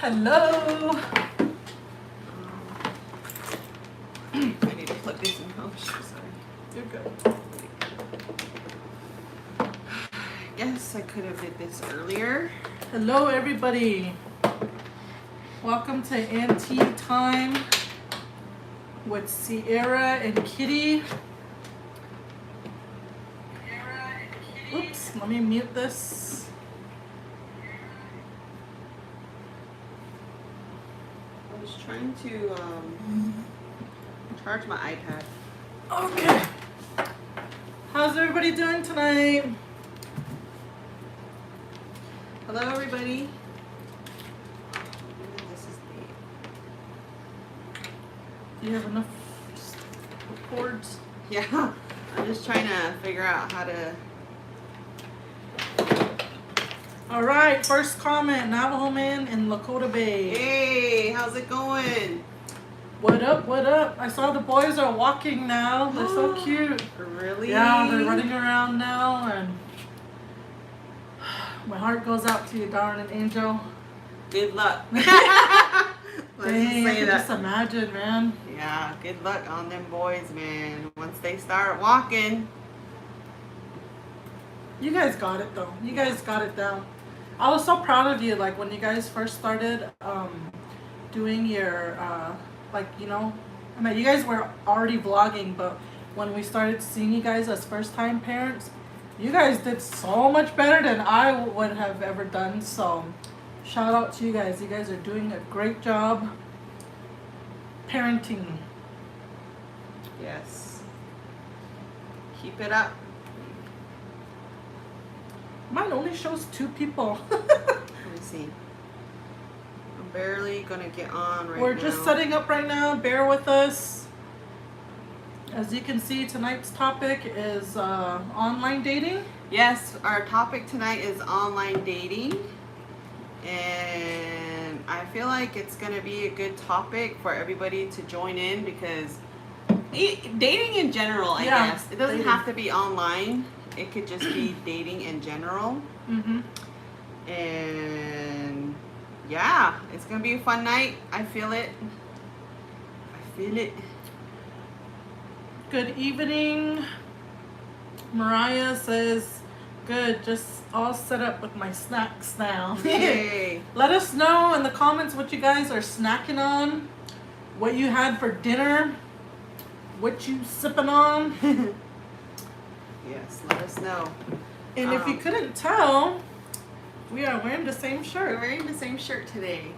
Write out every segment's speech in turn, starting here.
Hello. I need to plug this in. Oh, shit, sorry. You're good. I guess I could have did this earlier. Hello, everybody. Welcome to NT Time with Sierra and Kitty. Oops, let me mute this. I was trying to charge my iPad. Okay. How's everybody doing tonight? Hello, everybody. This is Do you have enough cords? the... Yeah, I'm just trying to figure out how to... All right, first comment, Navajo Man in Lakota Bay. Hey, how's it going? What up, what up? I saw the boys are walking now. They're so cute. Really? Yeah, they're running around now, and my heart goes out to you, darling angel. Good luck. Dang, Let's I say can that. just imagine, man. Yeah, good luck on them boys, man. Once they start walking. You guys got it, though. You guys got it down. I was so proud of you, like, when you guys first started doing your, like, you know, I mean, you guys were already vlogging, but when we started seeing you guys as first-time parents, you guys did so much better than I would have ever done, so shout out to you guys. You guys are doing a great job parenting. Yes. Keep it up. Mine only shows 2 people. Let me see. I'm barely gonna get on right now. We're just setting up right now. Bear with us. As you can see, tonight's topic is online dating. Yes, our topic tonight is online dating. And I feel like it's gonna be a good topic for everybody to join in because dating in general, I guess. It doesn't have to be online. It could just be dating in general. Mm-hmm. And yeah, it's gonna be a fun night. I feel it. I feel it. Good evening. Mariah says, good, just all set up with my snacks now. Yay. Let us know in the comments what you guys are snacking on, what you had for dinner, what you sipping on. Yes, let us know. And if you couldn't tell, we are wearing the same We're shirt. wearing the same shirt today.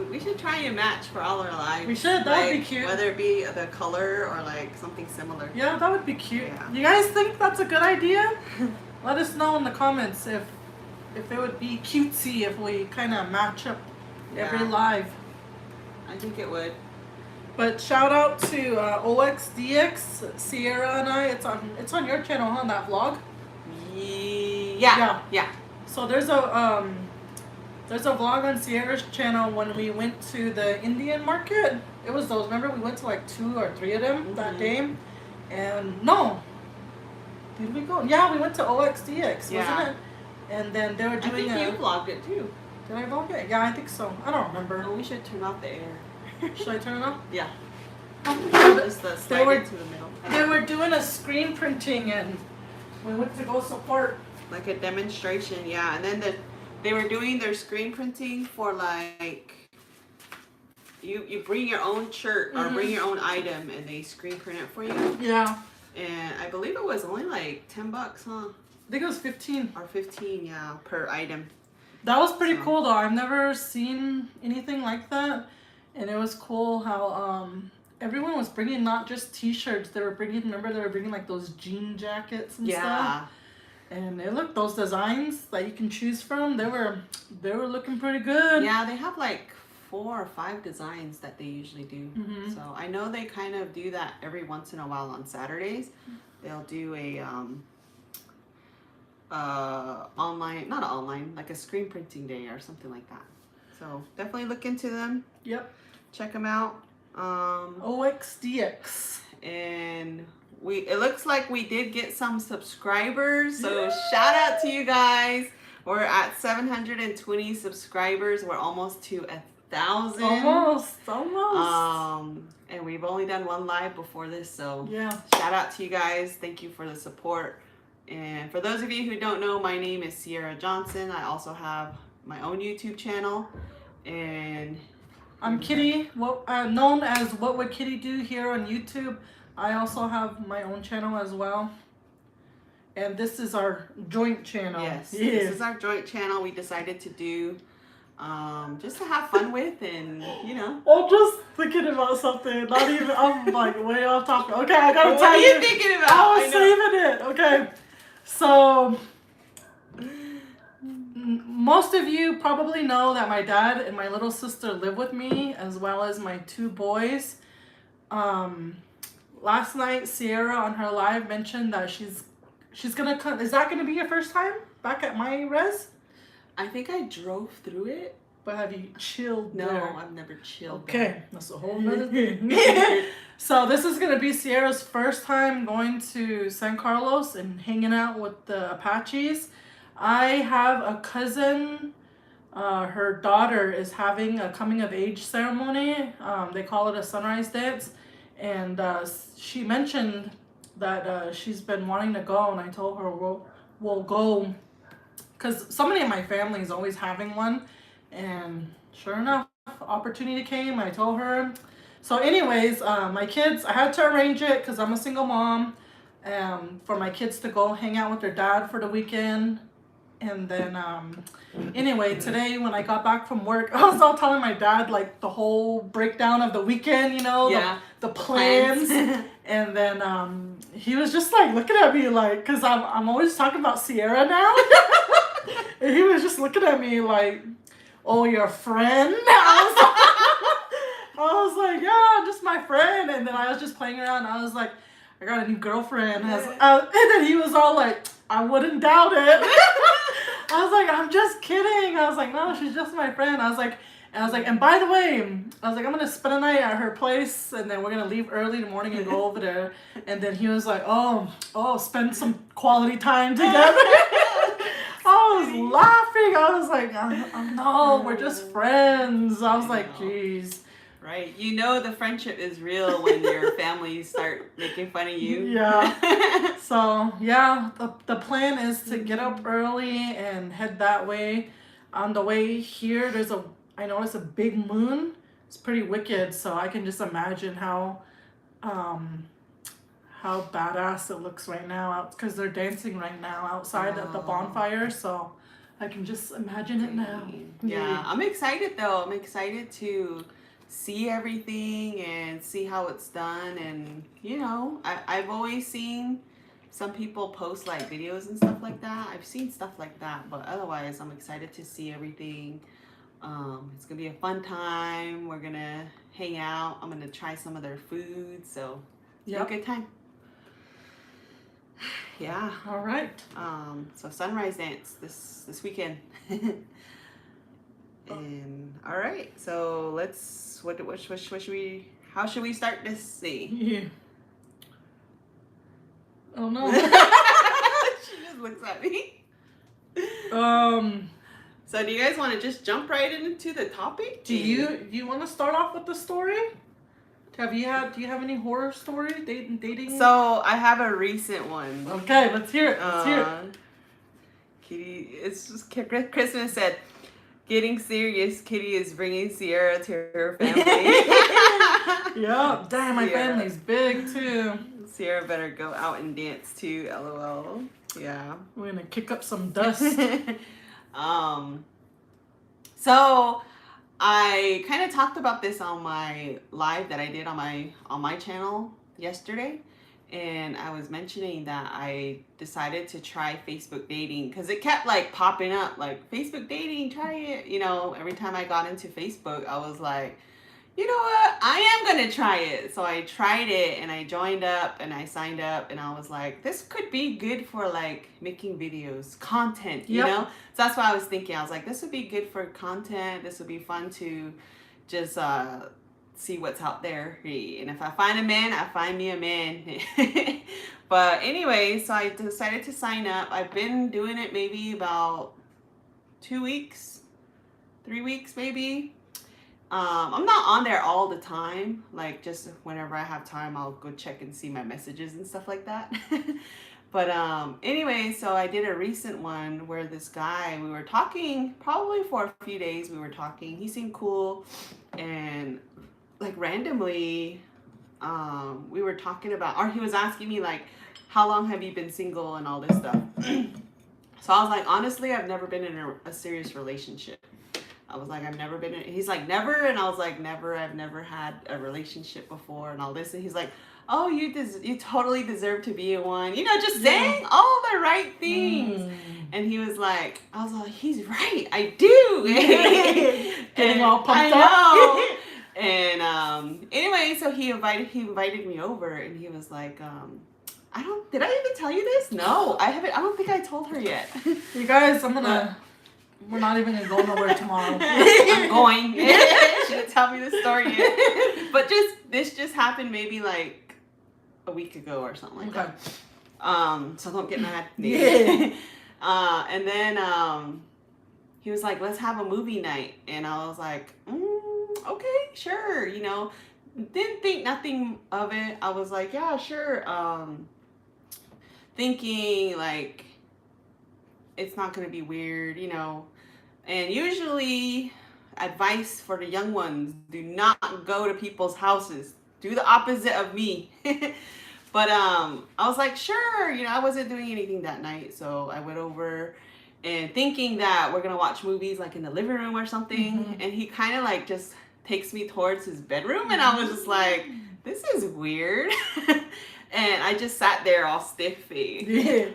We should try and match for all our lives. We should, that would be cute. Whether it be the color or like something similar. Yeah, that would be cute. Yeah. You guys think that's a good idea? Let us know in the comments if it would be cutesy if we kind of match up every Yeah. live. I think it would. But shout out to OXDX, Sierra and I. It's on your channel, huh? That vlog. Yeah. So there's a vlog on Sierra's channel when we went to the Indian market. It was those. Remember we went to like 2 or 3 of them that day, and no, did we go? Yeah, we went to OXDX, wasn't it? And then they were doing. I think you vlogged it too. Did I vlog it? Yeah, I think so. I don't remember. Oh, we should turn off the air. Should I turn it off? Yeah. Oh, Just slide it to the middle. they were doing a screen printing, and we went to go support. Like a demonstration, yeah. And then they were doing their screen printing for like you bring your own shirt or bring your own item and they screen print it for you. Yeah. And I believe it was only like $10, huh? I think it was 15. Or 15, yeah, per item. That was pretty cool though. I've never seen anything like that. And it was cool how everyone was bringing not just t-shirts, they were bringing like those jean jackets and stuff. And it looked, those designs that you can choose from, they were looking pretty good. Yeah, they have like 4 or 5 designs that they usually do. So I know they kind of do that every once in a while on Saturdays. They'll do a like a screen printing day or something like that. So definitely look into them. Yep. Check them out. OXDX. And it looks like we did get some subscribers, so shout out to you guys. We're at 720 subscribers. We're almost to 1,000. Almost. And we've only done one live before this, so yeah. Shout out to you guys. Thank you for the support. And for those of you who don't know, my name is Sierra Johnson. I also have my own YouTube channel, and I'm Kitty, known as What Would Kitty Do here on YouTube. I also have my own channel as well. And this is our joint channel. Yes, this is our joint channel. We decided to do just to have fun with, and I'm just thinking about something. Not even. I'm like way off topic. Okay, I gotta tell you. What are you thinking about? I was saving it. Okay, so most of you probably know that my dad and my little sister live with me, as well as my 2 boys. Last night, Sierra on her live mentioned that she's gonna come. Is that gonna be your first time back at my res? I think I drove through it. But have you chilled No, there? I've never chilled. Okay, that's a whole nother thing. So this is gonna be Sierra's first time going to San Carlos and hanging out with the Apaches. I have a cousin. Her daughter is having a coming of age ceremony. They call it a sunrise dance, and she mentioned that she's been wanting to go, and I told her we'll go. Because somebody in my family is always having one, and sure enough, opportunity came. I told her. So anyways, my kids, I had to arrange it because I'm a single mom, for my kids to go hang out with their dad for the weekend. And then, anyway, today when I got back from work, I was all telling my dad, like, the whole breakdown of the weekend, the plans. And then he was just, like, looking at me, like, because I'm always talking about Sierra now. And he was just looking at me like, oh, your friend? I was like, yeah, just my friend. And then I was just playing around. I was like, I got a new girlfriend. And then he was all like, I wouldn't doubt it. I was like, I'm just kidding. I was like, no, she's just my friend. I was like, and by the way, I was like, I'm going to spend a night at her place, and then we're going to leave early in the morning and go over there. And then he was like, oh, spend some quality time together. I was laughing. I was like, no, we're just friends. I was like, geez. Right. The friendship is real when your family start making fun of you. Yeah. So, yeah, the plan is to get up early and head that way. On the way here, I noticed a big moon. It's pretty wicked, so I can just imagine how badass it looks right now, because they're dancing right now outside at the bonfire, so I can just imagine it now. Yeah, I'm excited though. I'm excited to see everything and see how it's done. And I've always seen some people post like videos and stuff like that. I've seen stuff like that, but otherwise I'm excited to see everything. It's gonna be a fun time. We're gonna hang out. I'm gonna try some of their food, so it's a good time. Yeah. All right. So sunrise dance this weekend. And all right, so let's what should we? How should we start this thing? Yeah. Oh no. She just looks at me. So do you guys want to just jump right into the topic? Do you want to start off with the story? Do you have any horror story dating? So I have a recent one. Okay, let's hear it. Kitty, it's just Christmas said, getting serious. Kitty is bringing Sierra to her family. Yeah, damn, my family's big too. Sierra better go out and dance too. LOL. Yeah, we're gonna kick up some dust. So I kind of talked about this on my live that I did on my channel yesterday, and I was mentioning that I decided to try Facebook dating because it kept like popping up like Facebook dating, try it. Every time I got into Facebook, I was like, you know what, I am gonna try it. So I tried it and I joined up and I signed up, and I was like, this could be good for like making videos, content, you know? So that's what I was thinking. I was like, this would be good for content. This would be fun to just see what's out there. And if I find a man, I find me a man. But anyway, so I decided to sign up. I've been doing it maybe about 2 weeks, 3 weeks maybe. I'm not on there all the time. Like, just whenever I have time, I'll go check and see my messages and stuff like that. But anyway, so I did a recent one where this guy, we were talking probably for a few days. We were talking. He seemed cool, and like randomly, we were talking about, or he was asking me like, how long have you been single and all this stuff. So I was like, honestly, I've never been in a serious relationship. I was like, I've never been in, he's like, never. And I was like, never, I've never had a relationship before and all this. And he's like, oh, you totally deserve to be in one. You know, just saying all the right things. And he was like, I was like, he's right, I do. Getting all pumped up. And anyway, so he invited me over, and he was like, did I even tell you this? No, I haven't. I don't think I told her yet. You guys, we're not even gonna go nowhere tomorrow. I'm going. She didn't tell me the story yet. But this just happened maybe like a week ago or something like that. So don't get mad. And then he was like, let's have a movie night. And I was like, okay, sure. You know, didn't think nothing of it. I was like, yeah, sure. Thinking like it's not gonna be weird, you know. And usually, advice for the young ones: do not go to people's houses. Do the opposite of me. But I was like, sure, you know, I wasn't doing anything that night, so I went over and thinking that we're gonna watch movies like in the living room or something. And he kind of like just takes me towards his bedroom, and I was just like, this is weird. And I just sat there all stiff,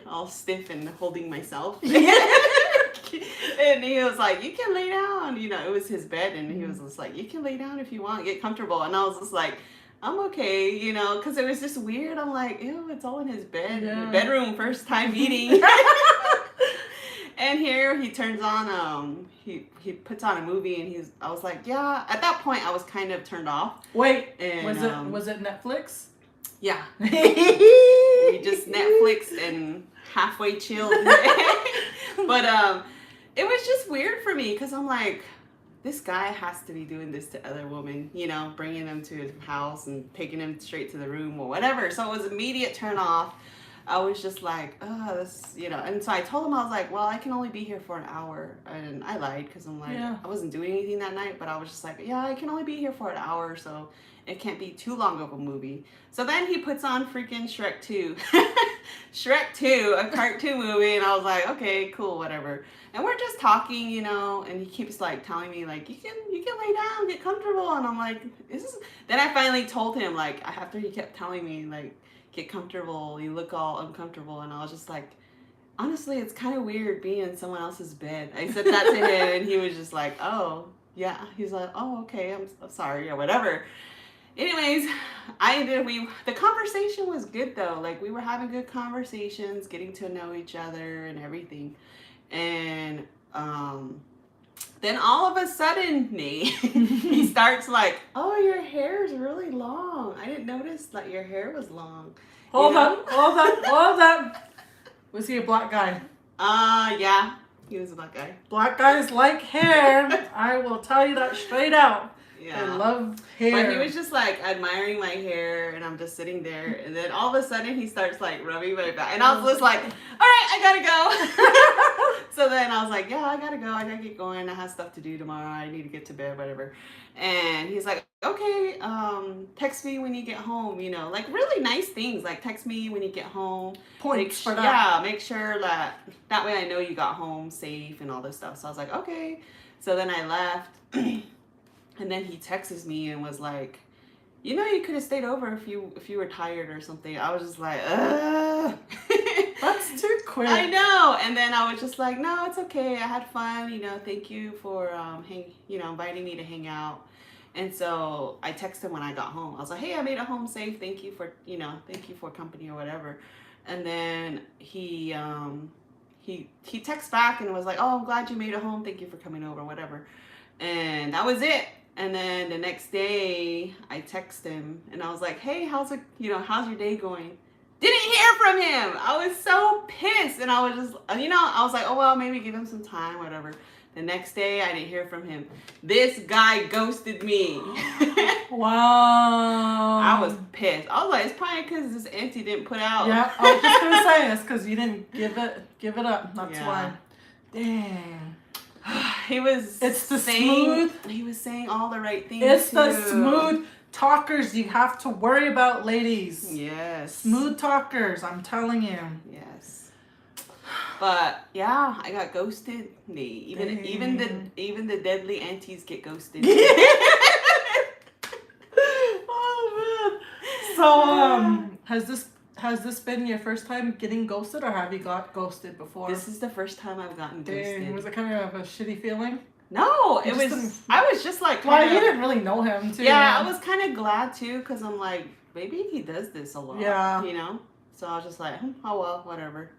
all stiff and holding myself. And he was like, you can lay down. You know, it was his bed, and he was just like, you can lay down if you want, get comfortable. And I was just like, I'm okay, you know, because it was just weird. I'm like, ew, it's all in his bed, in the bedroom, first time meeting. And here he turns on, he puts on a movie, and I was like, yeah. At that point, I was kind of turned off. Wait, and, was it Netflix? Yeah. We just Netflixed and halfway chilled. But it was just weird for me, because I'm like, this guy has to be doing this to other women, you know, bringing them to his house and taking them straight to the room or whatever. So it was immediate turn off. I was just like, oh, this, you know. And so I told him, I was like, well, I can only be here for an hour. And I lied, because I'm like, I wasn't doing anything that night, but I was just like, yeah, I can only be here for an hour, so it can't be too long of a movie. So then he puts on freaking Shrek 2. Shrek 2, a cartoon movie, and I was like, okay, cool, whatever. And we're just talking, you know, and he keeps like telling me like, you can lay down, get comfortable. And I'm like, then I finally told him, like, after he kept telling me like, get comfortable, you look all uncomfortable. And I was just like, honestly, it's kind of weird being in someone else's bed. I said that to him, and he was just like, oh, yeah. He's like, oh, okay, I'm sorry, or whatever. Anyways, the conversation was good though. Like, we were having good conversations, getting to know each other and everything. And then all of a sudden, he starts like, oh, your hair is really long. I didn't notice that your hair was long. Hold on. Was he a black guy? Yeah, he was a black guy. Black guys like hair. I will tell you that straight out. Yeah. I love hair. But he was just like admiring my hair, and I'm just sitting there, and then all of a sudden he starts like rubbing my back, and I was just like, all right, I gotta go. So then I was like, yeah, I gotta go, I gotta get going, I have stuff to do tomorrow, I need to get to bed, whatever. And he's like, okay, text me when you get home, you know, like really nice things, like text me when you get home. Points for that. Yeah, make sure that way I know you got home safe and all this stuff. So I was like, okay. So then I left. And then he texts me and was like, you know, you could have stayed over if you were tired or something. I was just like, ugh. That's too quick. I know. And then I was just like, no, it's okay. I had fun. You know, thank you for inviting me to hang out. And so I texted him when I got home. I was like, hey, I made it home safe. Thank you for company or whatever. And then he texts back and was like, oh, I'm glad you made it home. Thank you for coming over, whatever. And that was it. And then the next day I text him and I was like, hey, how's your day going? Didn't hear from him. I was so pissed. And I was just, I was like, oh, well, maybe give him some time, whatever. The next day, I didn't hear from him. This guy ghosted me. Wow. I was pissed. I was like, it's probably because this auntie didn't put out. Yeah, I was just gonna say it's because you didn't give it up. That's Yeah. why. Dang. He was. It's the saying, smooth. He was saying all the right things. It's the too. smooth talkers you have to worry about, ladies. Yes. Smooth talkers, I'm telling you. Yes. But yeah, I got ghosted. Even the deadly aunties get ghosted. Oh man. So has this been your first time getting ghosted, or have you got ghosted before? This is the first time I've gotten ghosted. Dang, was it kind of a shitty feeling? No, You it just was. didn't- I was just like. Well, Kinda, you didn't really know him too. Yeah, man. I was kind of glad too, because I'm like, maybe he does this a lot. Yeah. You know. So I was just like, oh well, whatever.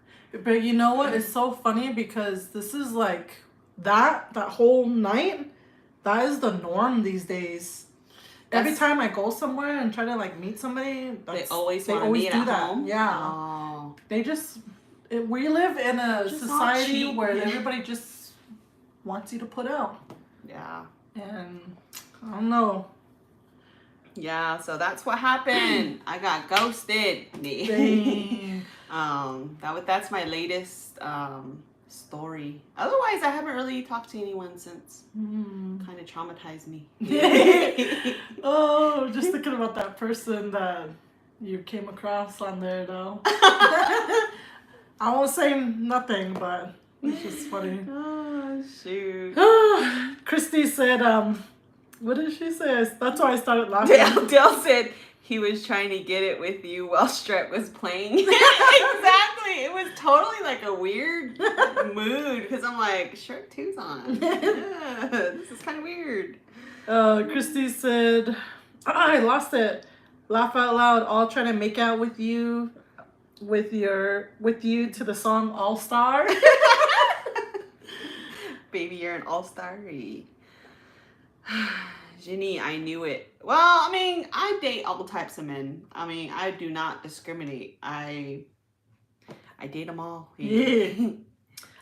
But you know what? It's so funny because this is like that whole night. That is the norm these days. Every time I go somewhere and try to like meet somebody, They always do meet at that. home. Yeah, Oh. they just. We live in a Just all society cheap. where everybody just wants you to put out, Yeah. and I don't know. Yeah. So that's what happened. I got ghosted. Dang. That's my latest story. Otherwise, I haven't really talked to anyone since. Kind of traumatized me. Oh, just thinking about that person that you came across on there, though. I won't say nothing, but it's just funny. Oh shoot. Christy said, what did she say? That's why I started laughing. Dale said he was trying to get it with you while Shrek was playing. Exactly. It was totally like a weird mood because I'm like, Shrek 2's on. Yeah, this is kind of weird. Christy said, I lost it. Laugh out loud, all trying to make out with you to the song All Star. Baby, you're an all-star. Ginny, I knew it. Well, I mean, I date all types of men. I mean, I do not discriminate. I date them all. Yeah.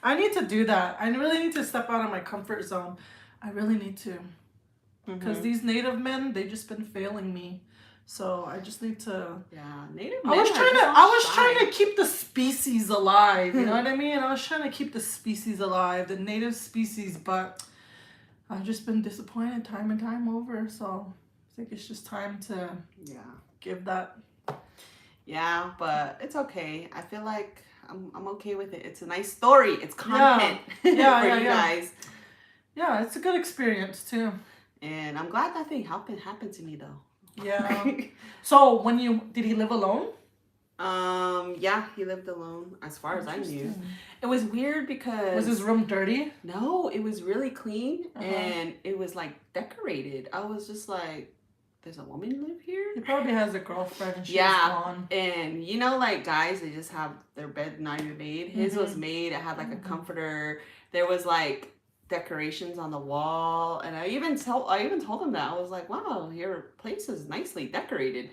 I need to do that. I really need to step out of my comfort zone. I really need to. Because these native men, they've just been failing me. So I just need to. Yeah, native men. I was trying to keep the species alive. You know what I mean? I was trying to keep the species alive, the native species, but I've just been disappointed time and time over. So I think it's just time to give that. Yeah, but it's okay. I feel like I'm okay with it. It's a nice story. It's content for you guys. Yeah, it's a good experience too. And I'm glad that thing happened to me though. Yeah. So did he live alone? Yeah, he lived alone as far as I knew. It was weird because was his room dirty? No, it was really clean and it was like decorated. I was just like, there's a woman live here? He probably has a girlfriend and she's gone. And you know, like guys, they just have their bed not even made. His was made. It had like a comforter. There was like decorations on the wall, and I even told him that. I was like, wow, your place is nicely decorated.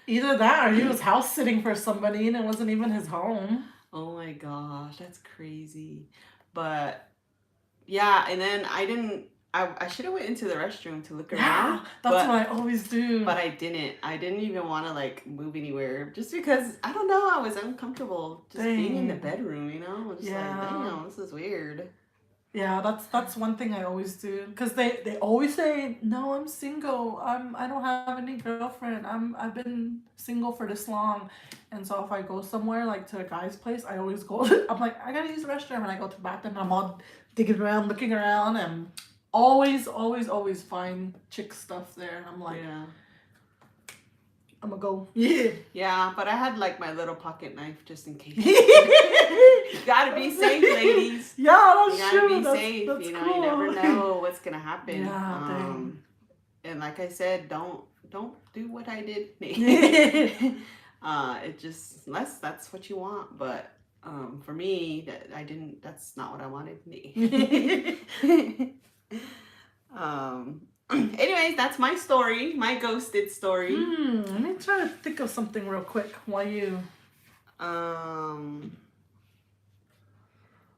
Either that or he was house sitting for somebody and it wasn't even his home. Oh my gosh, that's crazy. But yeah, and then I should have went into the restroom to look around. That's what I always do. But I didn't even want to like move anywhere just because I don't know, I was uncomfortable just being in the bedroom, you know? Just like, damn, this is weird. Yeah, that's one thing I always do, because they always say, no, I'm single, I don't have any girlfriend, I've been single for this long. And so if I go somewhere like to a guy's place, I always go I'm like, I gotta use the restroom, and I go to the bathroom, I'm all digging around, looking around, and always find chick stuff there, and I'm like, I'm gonna go. Yeah, but I had like my little pocket knife just in case. You gotta be safe, ladies. Yeah, that's true. You gotta be safe. That's you know, cool. you never know what's gonna happen. Yeah, and like I said, don't do what I did. It just unless that's what you want, but for me, that's not what I wanted. Anyways, that's my story, my ghosted story. Let me try to think of something real quick while you.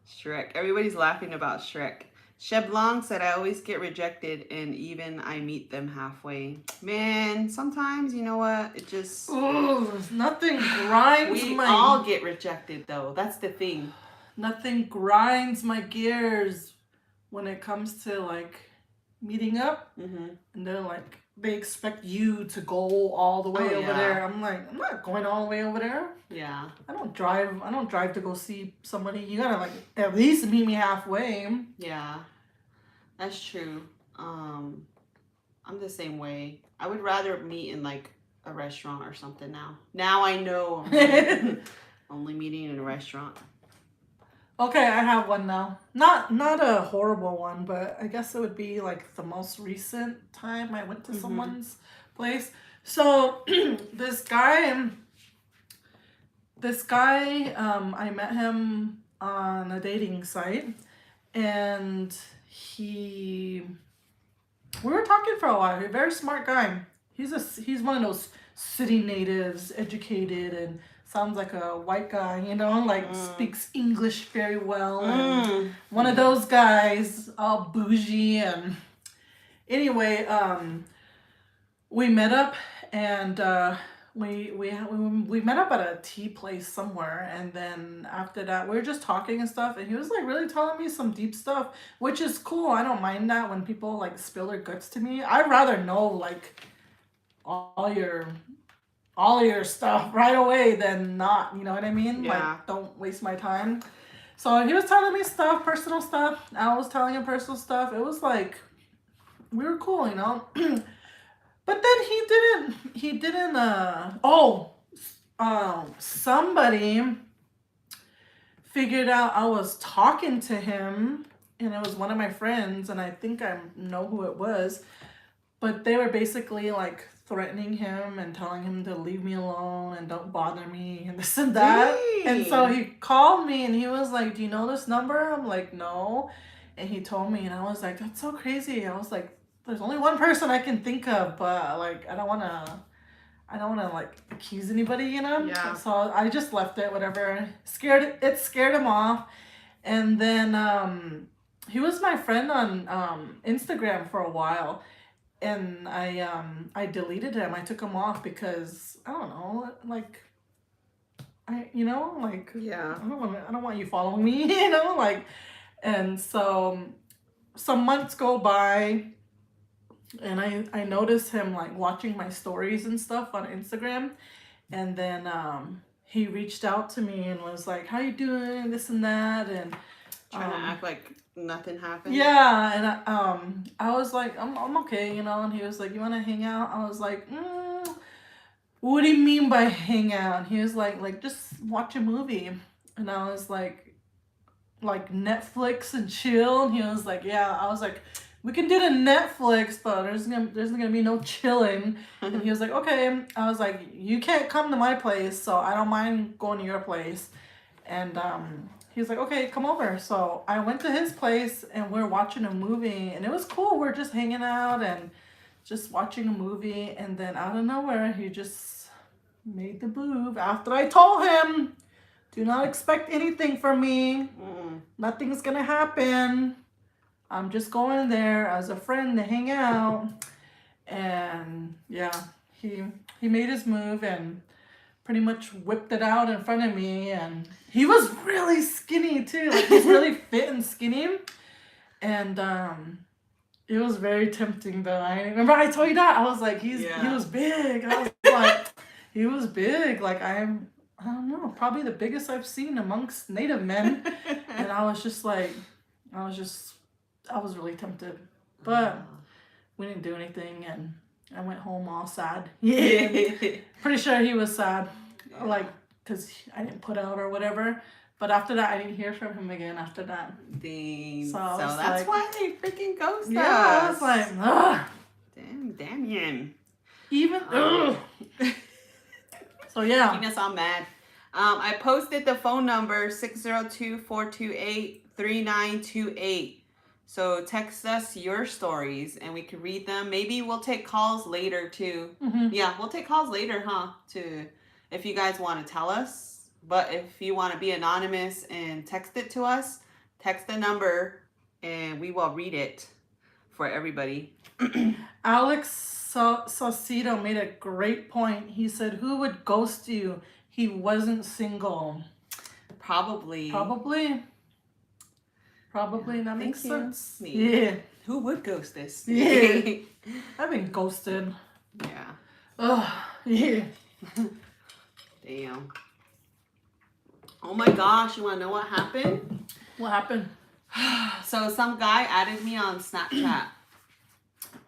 Shrek. Everybody's laughing about Shrek. Cheblong said, I always get rejected and even I meet them halfway. Man, sometimes, you know what? It just... Ooh, nothing grinds we my... all get rejected, though. That's the thing. Nothing grinds my gears when it comes to, like, meeting up. Mm-hmm. And they're like, they expect you to go all the way over there. I'm like, I'm not going all the way over there. Yeah. I don't drive to go see somebody. You gotta, like, at least meet me halfway. Yeah. That's true. I'm the same way. I would rather meet in, like, a restaurant or something now. Now I know I'm only meeting in a restaurant. Okay, I have one now. Not a horrible one, but I guess it would be like the most recent time I went to someone's place. So this guy, I met him on a dating site, and we were talking for a while. He's a very smart guy. He's one of those city natives, educated, and sounds like a white guy, you know, like speaks English very well. And one of those guys, all bougie. And anyway, we met up, and we met up at a tea place somewhere. And then after that, we were just talking and stuff. And he was like really telling me some deep stuff, which is cool. I don't mind that when people like spill their guts to me. I'd rather know like all your stuff right away than not, you know what I mean? Yeah. Like, don't waste my time. So he was telling me stuff, personal stuff. I was telling him personal stuff. It was like, we were cool, you know? But then he didn't, somebody figured out I was talking to him, and it was one of my friends, and I think I know who it was, but they were basically like threatening him and telling him to leave me alone and don't bother me and this and that. Dang. And so he called me and he was like, do you know this number? I'm like, no. And he told me, and I was like, that's so crazy. I was like, there's only one person I can think of, but like, I don't want to like accuse anybody, you know? Yeah. So I just left it, whatever. It scared him off. And then he was my friend on Instagram for a while. And I deleted him. I took him off because I don't know, like Yeah. I don't want you following me, you know, like. And so some months go by, and I noticed him like watching my stories and stuff on Instagram, and then he reached out to me and was like, how you doing, this and that, and trying to act like nothing happened. Yeah, and I was like, I'm okay, you know. And he was like, you want to hang out? I was like, what do you mean by hang out? And he was like just watch a movie. And I was like Netflix and chill. And he was like, yeah. I was like, we can do the Netflix, but there's gonna be no chilling. And he was like, okay. I was like, you can't come to my place, so I don't mind going to your place. And he was like, okay, come over. So I went to his place, and we're watching a movie, and it was cool. We're just hanging out and just watching a movie, and then out of nowhere, he just made the move after I told him, do not expect anything from me. Nothing's gonna happen. I'm just going there as a friend to hang out. And yeah, he made his move and pretty much whipped it out in front of me. And he was really skinny too. Like, he's really fit and skinny. And it was very tempting though. I remember I told you that. I was like, he was big. I was like, he was big. Like, I don't know, probably the biggest I've seen amongst native men. And I was just like, I was really tempted. But we didn't do anything, and I went home all sad. Yeah. Pretty sure he was sad. Yeah. Like, because I didn't put out or whatever. But after that, I didn't hear from him again after that. Dang. So that's why they freaking ghost us. Yeah, I was like, ugh. Damn. Even, ugh. So yeah. Making us all mad. I posted the phone number 602-428-3928. So text us your stories and we can read them. Maybe we'll take calls later too. Mm-hmm. Yeah, we'll take calls later, if you guys want to tell us. But if you want to be anonymous and text it to us, text the number and we will read it for everybody. Alex Saucedo made a great point. He said, "Who would ghost you? He wasn't single." Probably. Probably. Yeah, That makes sense. Yeah. Yeah. Who would ghost this? Yeah. I've been ghosted. Yeah. Ugh. Yeah. Damn. Oh my gosh, you want to know what happened? What happened? So some guy added me on Snapchat.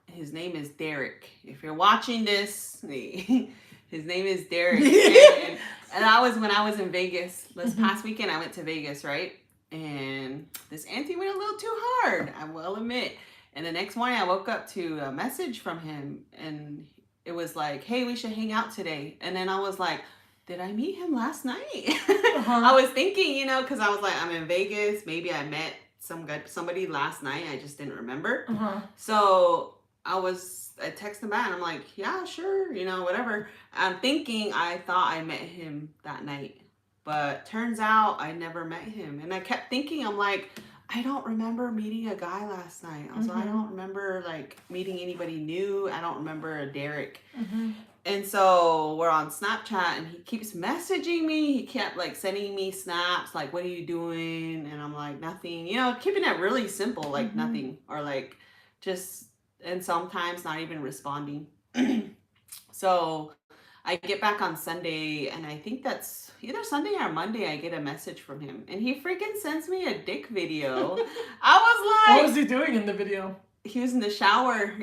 His name is Derek. If you're watching this, his name is Derek. And that was when I was in Vegas. This past weekend, I went to Vegas, right? And this auntie went a little too hard, I will admit. And the next morning, I woke up to a message from him. And it was like, hey, we should hang out today. And then I was like, did I meet him last night? I was thinking, you know, because I was like, I'm in Vegas. Maybe I met somebody last night. I just didn't remember. So I texted him back and I'm like, yeah, sure, you know, whatever. I'm thinking I thought I met him that night, but turns out I never met him. And I kept thinking, I'm like, I don't remember meeting a guy last night. I was like, I don't remember like meeting anybody new. I don't remember a Derek. And so we're on Snapchat and he keeps messaging me. He kept like sending me snaps, like, what are you doing? And I'm like, nothing, you know, keeping it really simple, like nothing, or like just, and sometimes not even responding. So I get back on Sunday and I think that's either Sunday or Monday. I get a message from him and he freaking sends me a dick video. I was like, what was he doing in the video? He was in the shower.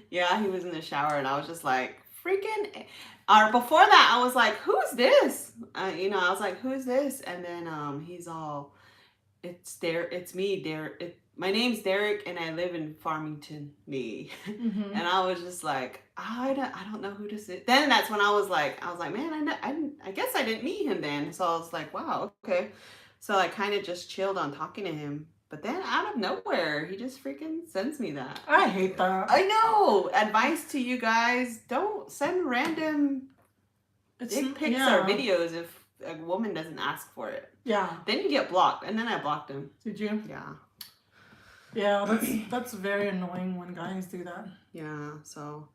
Yeah, he was in the shower and I was just like, freaking, or before that, I was like, who's this? You know, I was like, who's this? And then he's all, it's me, Derek. My name's Derek and I live in Farmington, me. And I was just like, I don't know who this is. Then that's when I was like, man, I guess I didn't meet him then. So I was like, wow, okay. So I kind of just chilled on talking to him. But then out of nowhere, he just freaking sends me that. I hate that. I know. Advice to you guys, don't send random dick pics or videos if a woman doesn't ask for it. Yeah. Then you get blocked. And then I blocked him. Did you? Yeah. Yeah, that's very annoying when guys do that. Yeah, so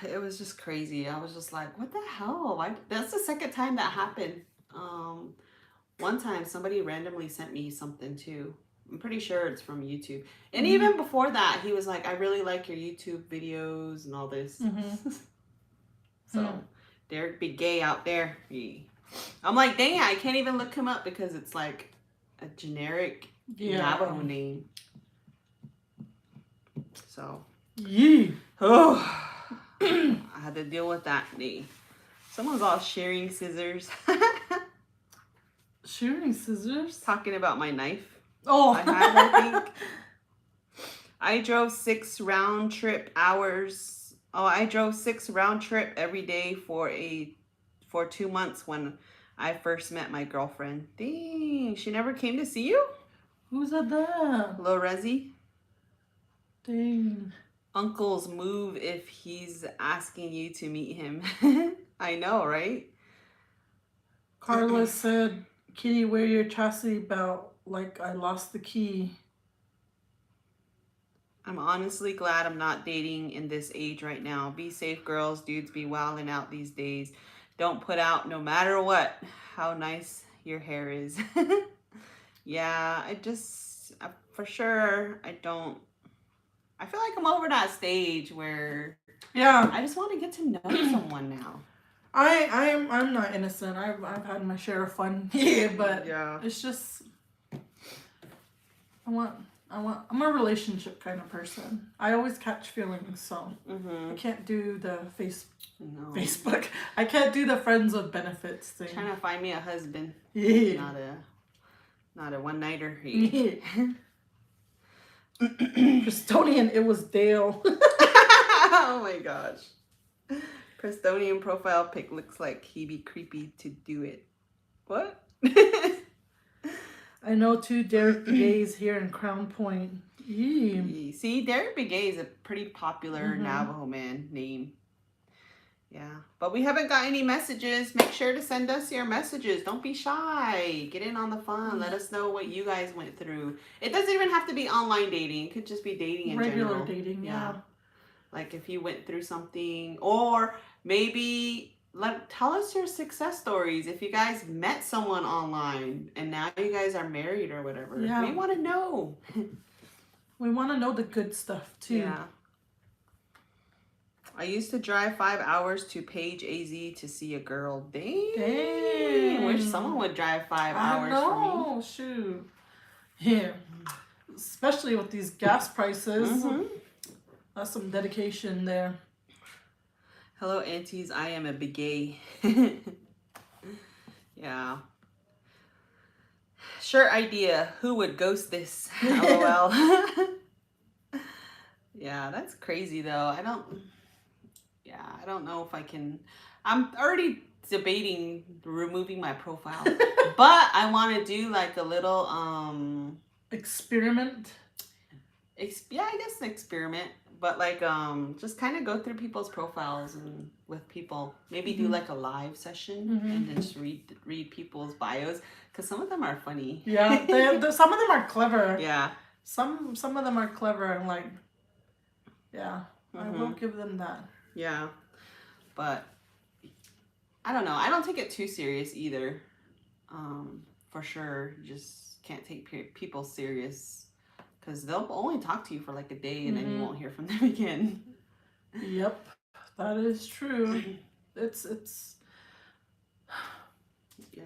it was just crazy. I was just like, what the hell? That's the second time that happened. One time somebody randomly sent me something too. I'm pretty sure it's from YouTube. And even before that, he was like, I really like your YouTube videos and all this. So Derek be gay out there. I'm like, dang it, I can't even look him up because it's like a generic Navajo name. So oh, I had to deal with that. Someone's all sharing scissors. Sharing scissors? Talking about my knife. Oh, I think. I drove 6 round trip hours. Oh, I drove 6 round trip every day for 2 months when I first met my girlfriend. Dang, she never came to see you? Who said that? Lil Rezzy. Dang. Uncle's move if he's asking you to meet him. I know, right? Carla said, Kitty, wear your chastity belt like I lost the key. I'm honestly glad I'm not dating in this age right now. Be safe, girls. Dudes be wilding out these days. Don't put out no matter what how nice your hair is. Yeah, for sure, I feel like I'm over that stage where I just want to get to know someone now. I'm not innocent. I've had my share of fun. But it's just I'm a relationship kind of person. I always catch feelings, so I can't do the Facebook. I can't do the friends with benefits thing. Trying to find me a husband. Not a one-nighter. Prestonian, it was Dale. Oh my gosh. Prestonian profile pic looks like he be creepy to do it. What? I know 2 Derek Gays here in Crown Point. See, Derek Begay is a pretty popular Navajo man name. Yeah, but we haven't got any messages. Make sure to send us your messages. Don't be shy. Get in on the fun. Let us know what you guys went through. It doesn't even have to be online dating. It could just be dating in Regular general. dating, yeah. Like if you went through something, or maybe tell us your success stories. If you guys met someone online and now you guys are married or whatever, Yeah. we want to know. We want to know the good stuff too. Yeah. I used to drive 5 hours to Page AZ to see a girl. Dang. Wish someone would drive 5 hours for me. Oh, shoot. Yeah. Especially with these gas prices. Mm-hmm. That's some dedication there. Hello, aunties. I am a big gay. Yeah. Sure idea. Who would ghost this? LOL. Yeah, that's crazy though. I don't know if I can. I'm already debating removing my profile. But I want to do like a little experiment. Yeah, I guess an experiment. But like just kind of go through people's profiles and with people. Maybe do like a live session and then just read people's bios, because some of them are funny. Yeah, some of them are clever. Yeah. Some of them are clever and like, yeah, I will give them that. Yeah. But I don't know. I don't take it too serious either. For sure. You just can't take people serious, because they'll only talk to you for like a day and then you won't hear from them again. Yep, that is true. It's yeah.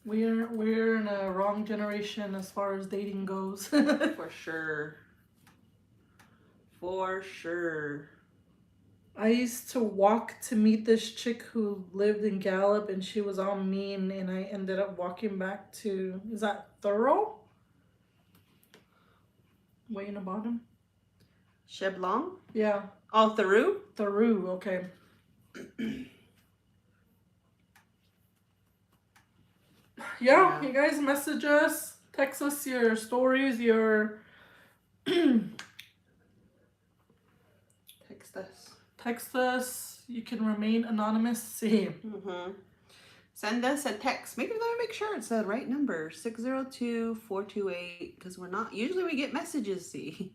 We're in a wrong generation as far as dating goes. For sure. For sure. I used to walk to meet this chick who lived in Gallup, and she was all mean, and I ended up walking back to, is that Thorough? Way in the bottom? Cheblong? Yeah. Oh, Theroux? Theroux, okay. Yeah, you guys message us, text us your stories, your... Text us. You can remain anonymous. Send us a text. Maybe let me make sure it's the right number. 602-428. Because we're not... Usually we get messages, see.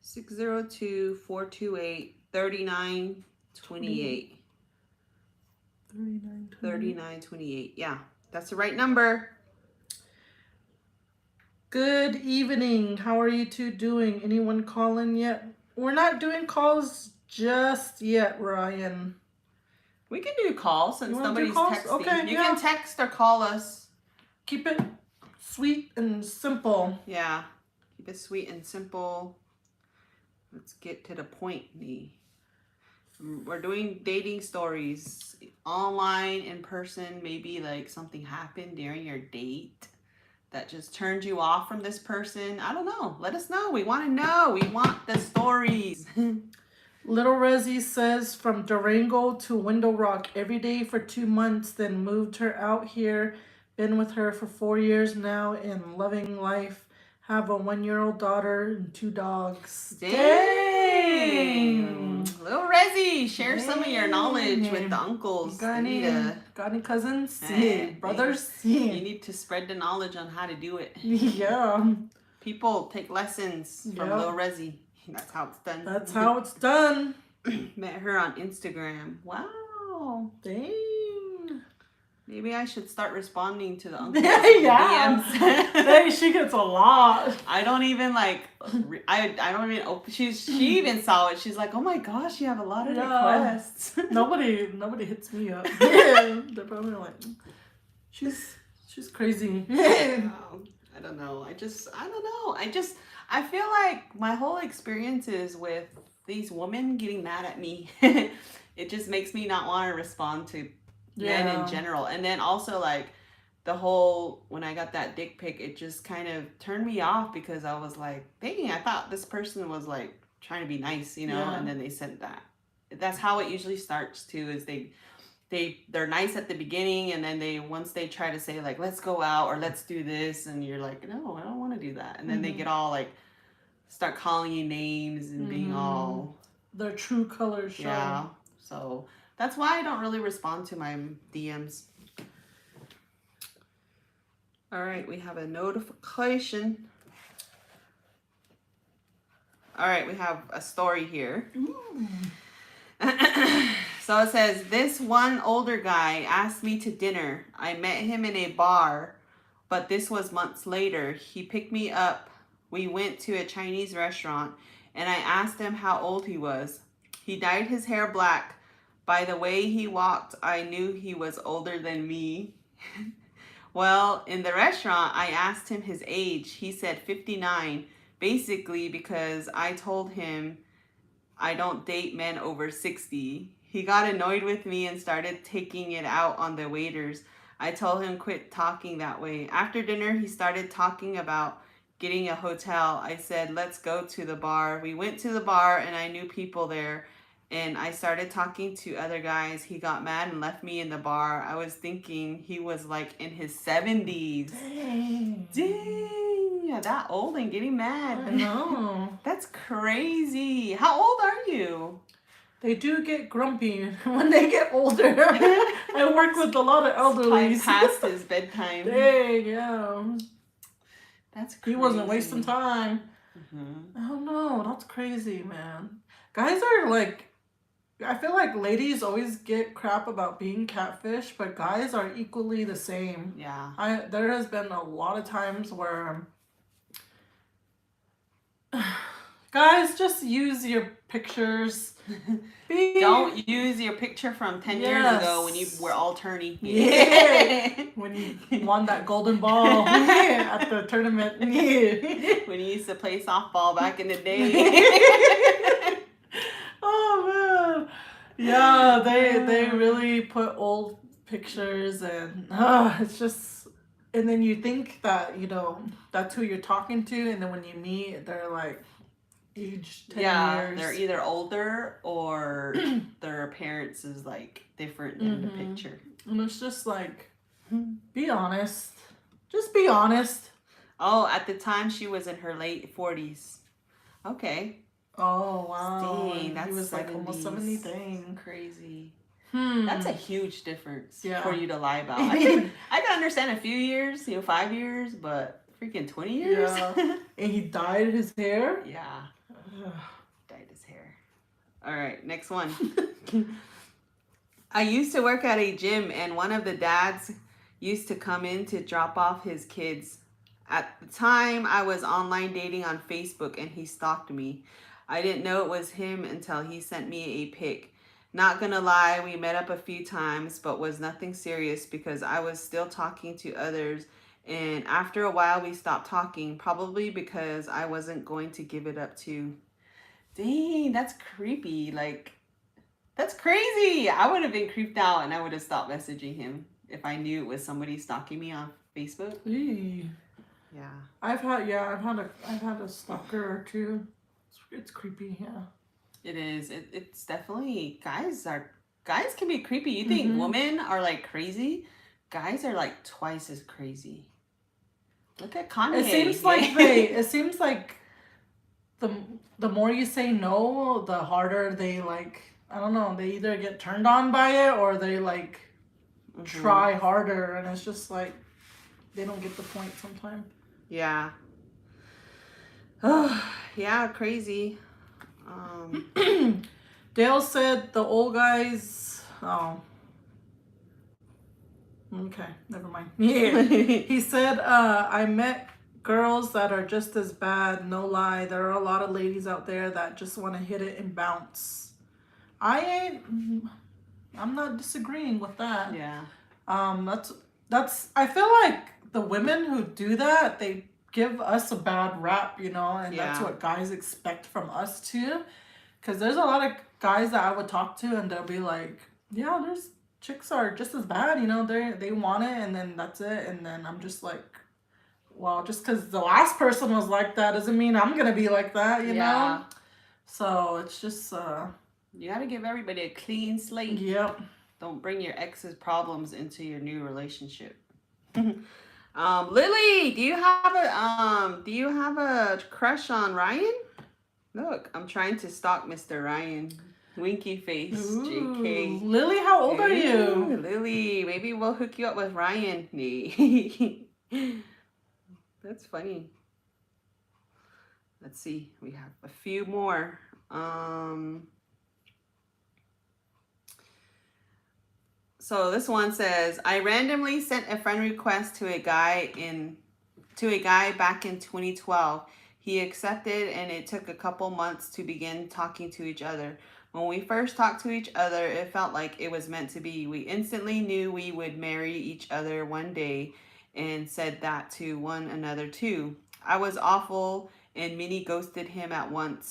602-428-3928. 3928. Yeah, that's the right number. Good evening. How are you two doing? Anyone calling yet? We're not doing calls just yet, Ryan. We can do calls since nobody's texting. Okay, you can text or call us. Keep it sweet and simple. Yeah, keep it sweet and simple. Let's get to the point, Nee. We're doing dating stories, online, in person. Maybe like something happened during your date that just turned you off from this person. I don't know. Let us know. We want to know. We want the stories. Little Rezzy says from Durango to Window Rock every day for 2 months, then moved her out here. Been with her for 4 years now and loving life. Have a 1-year-old daughter and 2 dogs. Dang. Little Rezzy, share some of your knowledge with the uncles. Got any cousins? Brothers? You need to spread the knowledge on how to do it. Yeah. People take lessons from Little Rezzy. That's how it's done. That's how it's done. Met her on Instagram. Wow. Dang. Maybe I should start responding to the uncles DMs. Hey, she gets a lot. I don't even like. I don't even open. She even saw it. She's like, oh my gosh, you have a lot of requests. Nobody hits me up. Yeah, they're probably like, she's crazy. I don't know. I don't know. I feel like my whole experiences with these women getting mad at me, it just makes me not want to respond to men in general. And then also like the whole, when I got that dick pic, it just kind of turned me off, because I was like, dang, I thought this person was like trying to be nice, you know, and then they sent that. That's how it usually starts too, is they're nice at the beginning, and then once they try to say like, let's go out or let's do this, and you're like, no, I don't want to do that. And then they get all like, start calling you names and being all, their true colors show. Yeah. So that's why I don't really respond to my DMs. All right, we have a notification. All right, we have a story here. So it says, this one older guy asked me to dinner. I met him in a bar, but this was months later. He picked me up. We went to a Chinese restaurant, and I asked him how old he was. He dyed his hair black. By the way he walked, I knew he was older than me. Well, in the restaurant, I asked him his age. He said 59, basically because I told him I don't date men over 60. He got annoyed with me and started taking it out on the waiters. I told him quit talking that way. After dinner, he started talking about getting a hotel. I said, let's go to the bar. We went to the bar and I knew people there. And I started talking to other guys. He got mad and left me in the bar. I was thinking he was like in his 70s. Dang. Yeah, that old and getting mad. I know. That's crazy. How old are you? They do get grumpy when they get older. I work with a lot of elderly. Time past his bedtime. Dang, yeah. That's crazy. He wasn't wasting time. Mm-hmm. I don't know. That's crazy, man. Guys are like, I feel like ladies always get crap about being catfish, but guys are equally the same. Yeah. There has been a lot of times where guys, just use your pictures. Don't use your picture from 10 years ago when you were all turny. Yeah. When you won that golden ball at the tournament. Yeah. When you used to play softball back in the day. Oh man. Yeah, they really put old pictures and it's just, and then you think that, you know, that's who you're talking to, and then when you meet, they're like age 10 years. They're either older or their appearance is like different than the picture. And it's just like, be honest. Just be honest. Oh, at the time she was in her late 40s. Okay. Oh wow. Dang, that's he was 70s. like almost 70. Dang. Crazy. That's a huge difference for you to lie about. I can understand a few years, 5 years, but freaking 20 years? Yeah. And he dyed his hair? Yeah. Dyed his hair. All right, next one. I used to work at a gym, and one of the dads used to come in to drop off his kids. At the time, I was online dating on Facebook, and he stalked me. I didn't know it was him until he sent me a pic. Not gonna lie, we met up a few times, but was nothing serious because I was still talking to others. And after a while, we stopped talking, probably because I wasn't going to give it up to. Dang, that's creepy. Like, that's crazy. I would have been creeped out and I would have stopped messaging him if I knew it was somebody stalking me on Facebook. Eee. Yeah. I've had a stalker or two. It's creepy, yeah. It is. It's definitely, guys can be creepy. You think women are like crazy? Guys are like twice as crazy. Look at Kanye. It seems like the more you say no, the harder they like, I don't know, they either get turned on by it or they like try harder, and it's just like they don't get the point sometimes. Yeah. Oh, yeah, crazy. Dale said the old guys. Oh. Okay, never mind. Yeah. He said, I met girls that are just as bad, no lie. There are a lot of ladies out there that just want to hit it and bounce. I'm not disagreeing with that. Yeah. That's I feel like the women who do that, they give us a bad rap, you know, and that's what guys expect from us too. Because there's a lot of guys that I would talk to and they'll be like, yeah, there's chicks are just as bad, you know, they want it and then that's it. And then I'm just like, well, just because the last person was like that doesn't mean I'm going to be like that, you know? So it's just... you got to give everybody a clean slate. Yep. Don't bring your ex's problems into your new relationship. Lily, do you have a crush on Ryan? Look, I'm trying to stalk Mr. Ryan. Winky face, Ooh. JK. Lily, how old are you? Ooh, Lily, maybe we'll hook you up with Ryan. That's funny. Let's see. We have a few more. So this one says, I randomly sent a friend request to a guy back in 2012. He accepted and it took a couple months to begin talking to each other. When we first talked to each other, it felt like it was meant to be. We instantly knew we would marry each other one day and said that to one another too. I was awful and mini ghosted him at one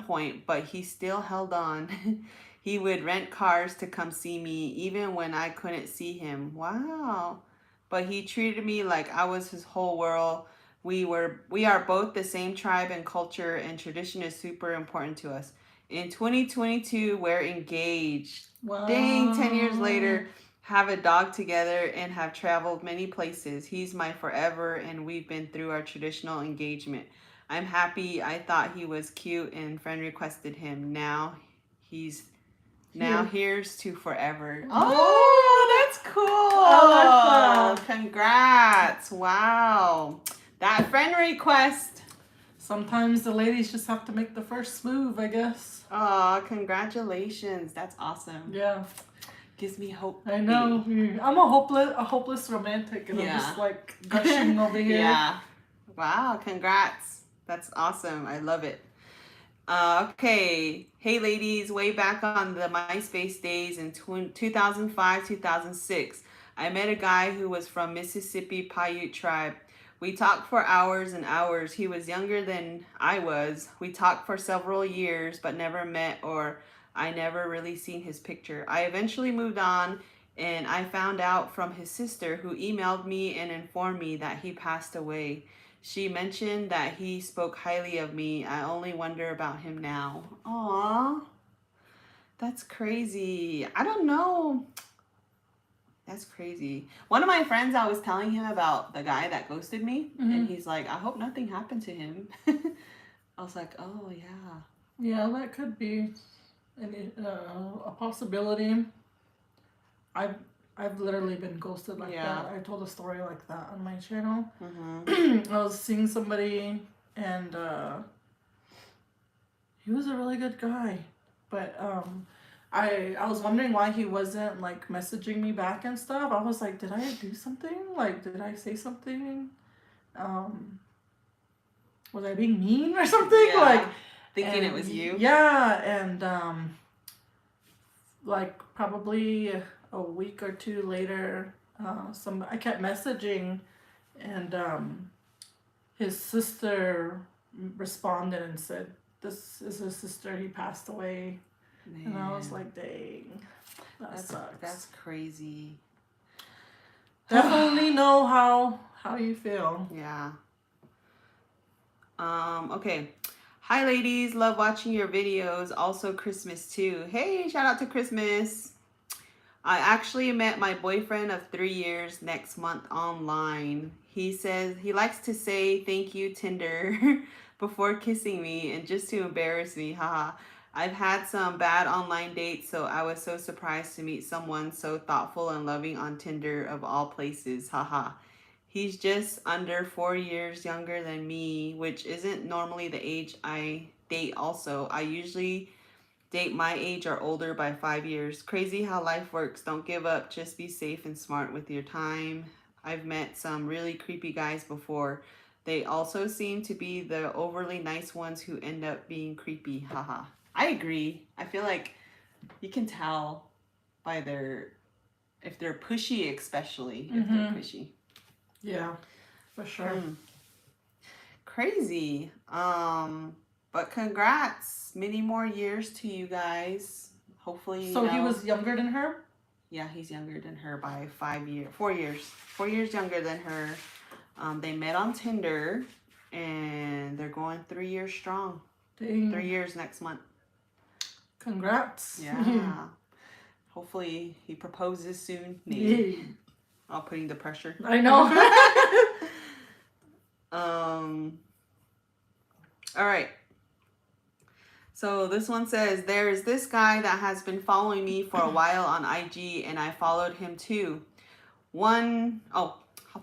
point, but he still held on. He would rent cars to come see me even when I couldn't see him. Wow. But he treated me like I was his whole world. We are both the same tribe and culture, and tradition is super important to us. In 2022, we're engaged. Wow. Dang, 10 years later, have a dog together and have traveled many places. He's my forever, and we've been through our traditional engagement. I'm happy. I thought he was cute and friend requested him. Now here's to forever. Oh, that's cool. I like that. Congrats. Wow. That friend request. Sometimes the ladies just have to make the first move, I guess. Oh, congratulations. That's awesome. Yeah. Gives me hope. I know. I'm a hopeless romantic, and I'm just like gushing over here. Yeah. Wow, congrats. That's awesome. I love it. Okay. Hey, ladies, way back on the MySpace days in 2005, 2006, I met a guy who was from Mississippi Paiute tribe. We talked for hours and hours. He was younger than I was. We talked for several years, but never met, or I never really seen his picture. I eventually moved on, and I found out from his sister, who emailed me and informed me that he passed away. She mentioned that he spoke highly of me. I only wonder about him now. Aww. That's crazy. I don't know. That's crazy. One of my friends, I was telling him about the guy that ghosted me. And he's like, I hope nothing happened to him. I was like, oh, yeah. Yeah, that could be a possibility. I've literally been ghosted like that. I told a story like that on my channel. I was seeing somebody, and he was a really good guy, but I was wondering why he wasn't like messaging me back and stuff. I was like, did I do something? Like, did I say something? Was I being mean or something? Yeah. Like, Thinking it was you. Yeah, and like probably a week or two later, I kept messaging, and his sister responded and said, "This is his sister. He passed away." Man. And I was like, "Dang, that sucks." That's crazy. Definitely know how you feel. Yeah. Okay. Hi, ladies. Love watching your videos. Also, Christmas too. Hey, shout out to Christmas. I actually met my boyfriend of 3 years next month online. He says he likes to say thank you, Tinder, before kissing me, and just to embarrass me. Haha. I've had some bad online dates, so I was so surprised to meet someone so thoughtful and loving on Tinder of all places. Haha. He's just under 4 years younger than me, which isn't normally the age I date also. I usually date my age or older by 5 years. Crazy how life works. Don't give up. Just be safe and smart with your time. I've met some really creepy guys before. They also seem to be the overly nice ones who end up being creepy. Haha. I agree. I feel like you can tell by if they're pushy, especially if they're pushy. Yeah, for sure. Crazy. But congrats. Many more years to you guys. Hopefully. So he was younger than her? Yeah, he's younger than her by 4 years. 4 years younger than her. They met on Tinder, and they're going 3 years strong. Dang. 3 years next month. Congrats. Yeah. Hopefully he proposes soon. Maybe. I'm putting the pressure. I know. All right. So this one says, there's this guy that has been following me for a while on IG, and I followed him too. I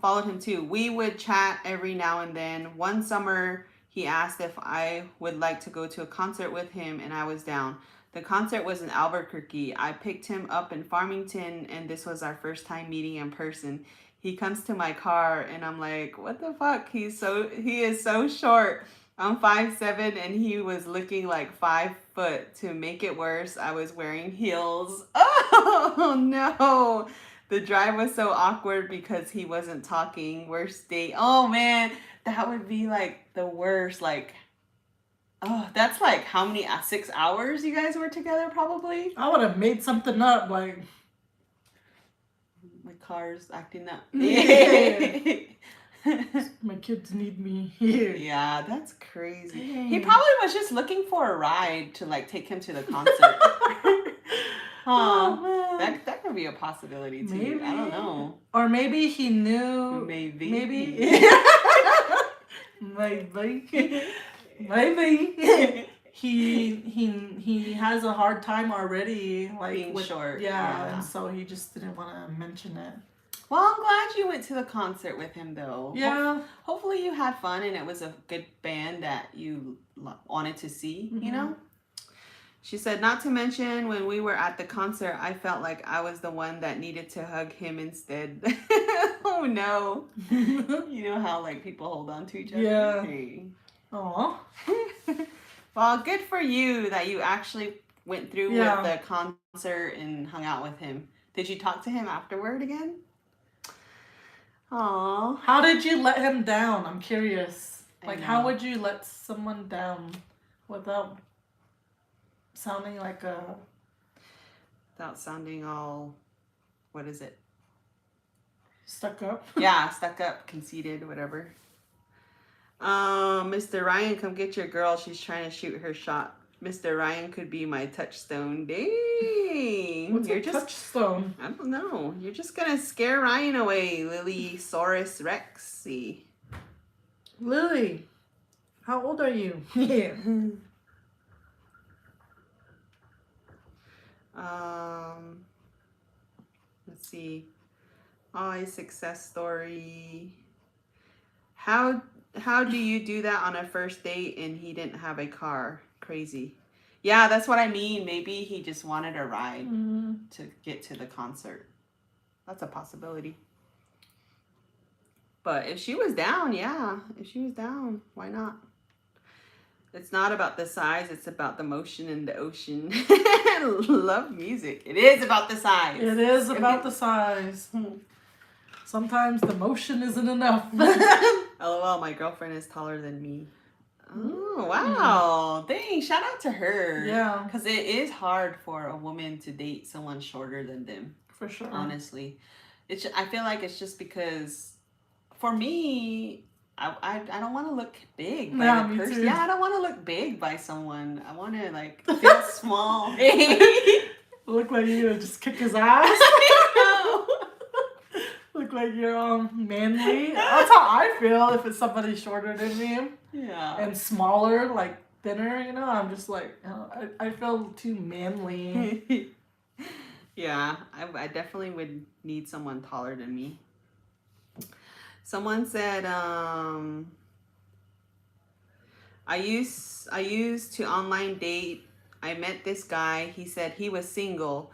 followed him too. We would chat every now and then. One summer, he asked if I would like to go to a concert with him, and I was down. The concert was in Albuquerque. I picked him up in Farmington, and this was our first time meeting in person. He comes to my car, and I'm like, what the fuck? He is so short. I'm 5'7", and he was looking like 5 foot. To make it worse, I was wearing heels. Oh no. The drive was so awkward because he wasn't talking. Worst date. Oh man, that would be like the worst. Like, oh, that's like how many 6 hours you guys were together? Probably. I would have made something up like My car's acting up. my kids need me here. Yeah, that's crazy. Dang. He probably was just looking for a ride to like take him to the concert. Oh man. That could be a possibility too. Maybe. I don't know. Or maybe he knew. Maybe. Maybe. He has a hard time already, like Being short. Yeah, and so he just didn't want to mention it. Well, I'm glad you went to the concert with him, though. Yeah. Hopefully you had fun and it was a good band that you wanted to see, you know? She said, not to mention when we were at the concert, I felt like I was the one that needed to hug him instead. Oh, no. You know how, like, people hold on to each other? Yeah. Hey. Aw. Well, good for you that you actually went through with the concert and hung out with him. Did you talk to him afterward again? Aw. How did you let him down? I'm curious. Like, how would you let someone down without sounding like a... Without sounding all... What is it? Stuck up? Yeah, stuck up, conceited, whatever. Mr. Ryan, come get your girl. She's trying to shoot her shot. Mr. Ryan could be my touchstone. Dang. What's a touchstone? I don't know. You're just going to scare Ryan away, Lily Saurus Rexy. Lily, how old are you? Yeah. Let's see. Oh, success story. How do you do that on a first date and he didn't have a car? Crazy. Yeah, that's what I mean. Maybe he just wanted a ride to get to the concert. That's a possibility. But if she was down, yeah. If she was down, why not? It's not about the size, it's about the motion in the ocean. Love music. It is about the size. It is about the size. Sometimes the motion isn't enough. LOL, my girlfriend is taller than me. Oh, wow. Dang, shout out to her. Yeah. Because it is hard for a woman to date someone shorter than them. For sure. Honestly. I feel like it's just because, for me, I don't want to look big by the person. Too. Yeah, I don't want to look big by someone. I want to, like, feel small. Look like you're going to just kick his ass. Look like you're manly. That's how I feel if it's somebody shorter than me. Yeah. And smaller, like thinner, you know. I'm just like, I feel too manly. Yeah, I definitely would need someone taller than me. Someone said, I used to online date. I met this guy. He said he was single.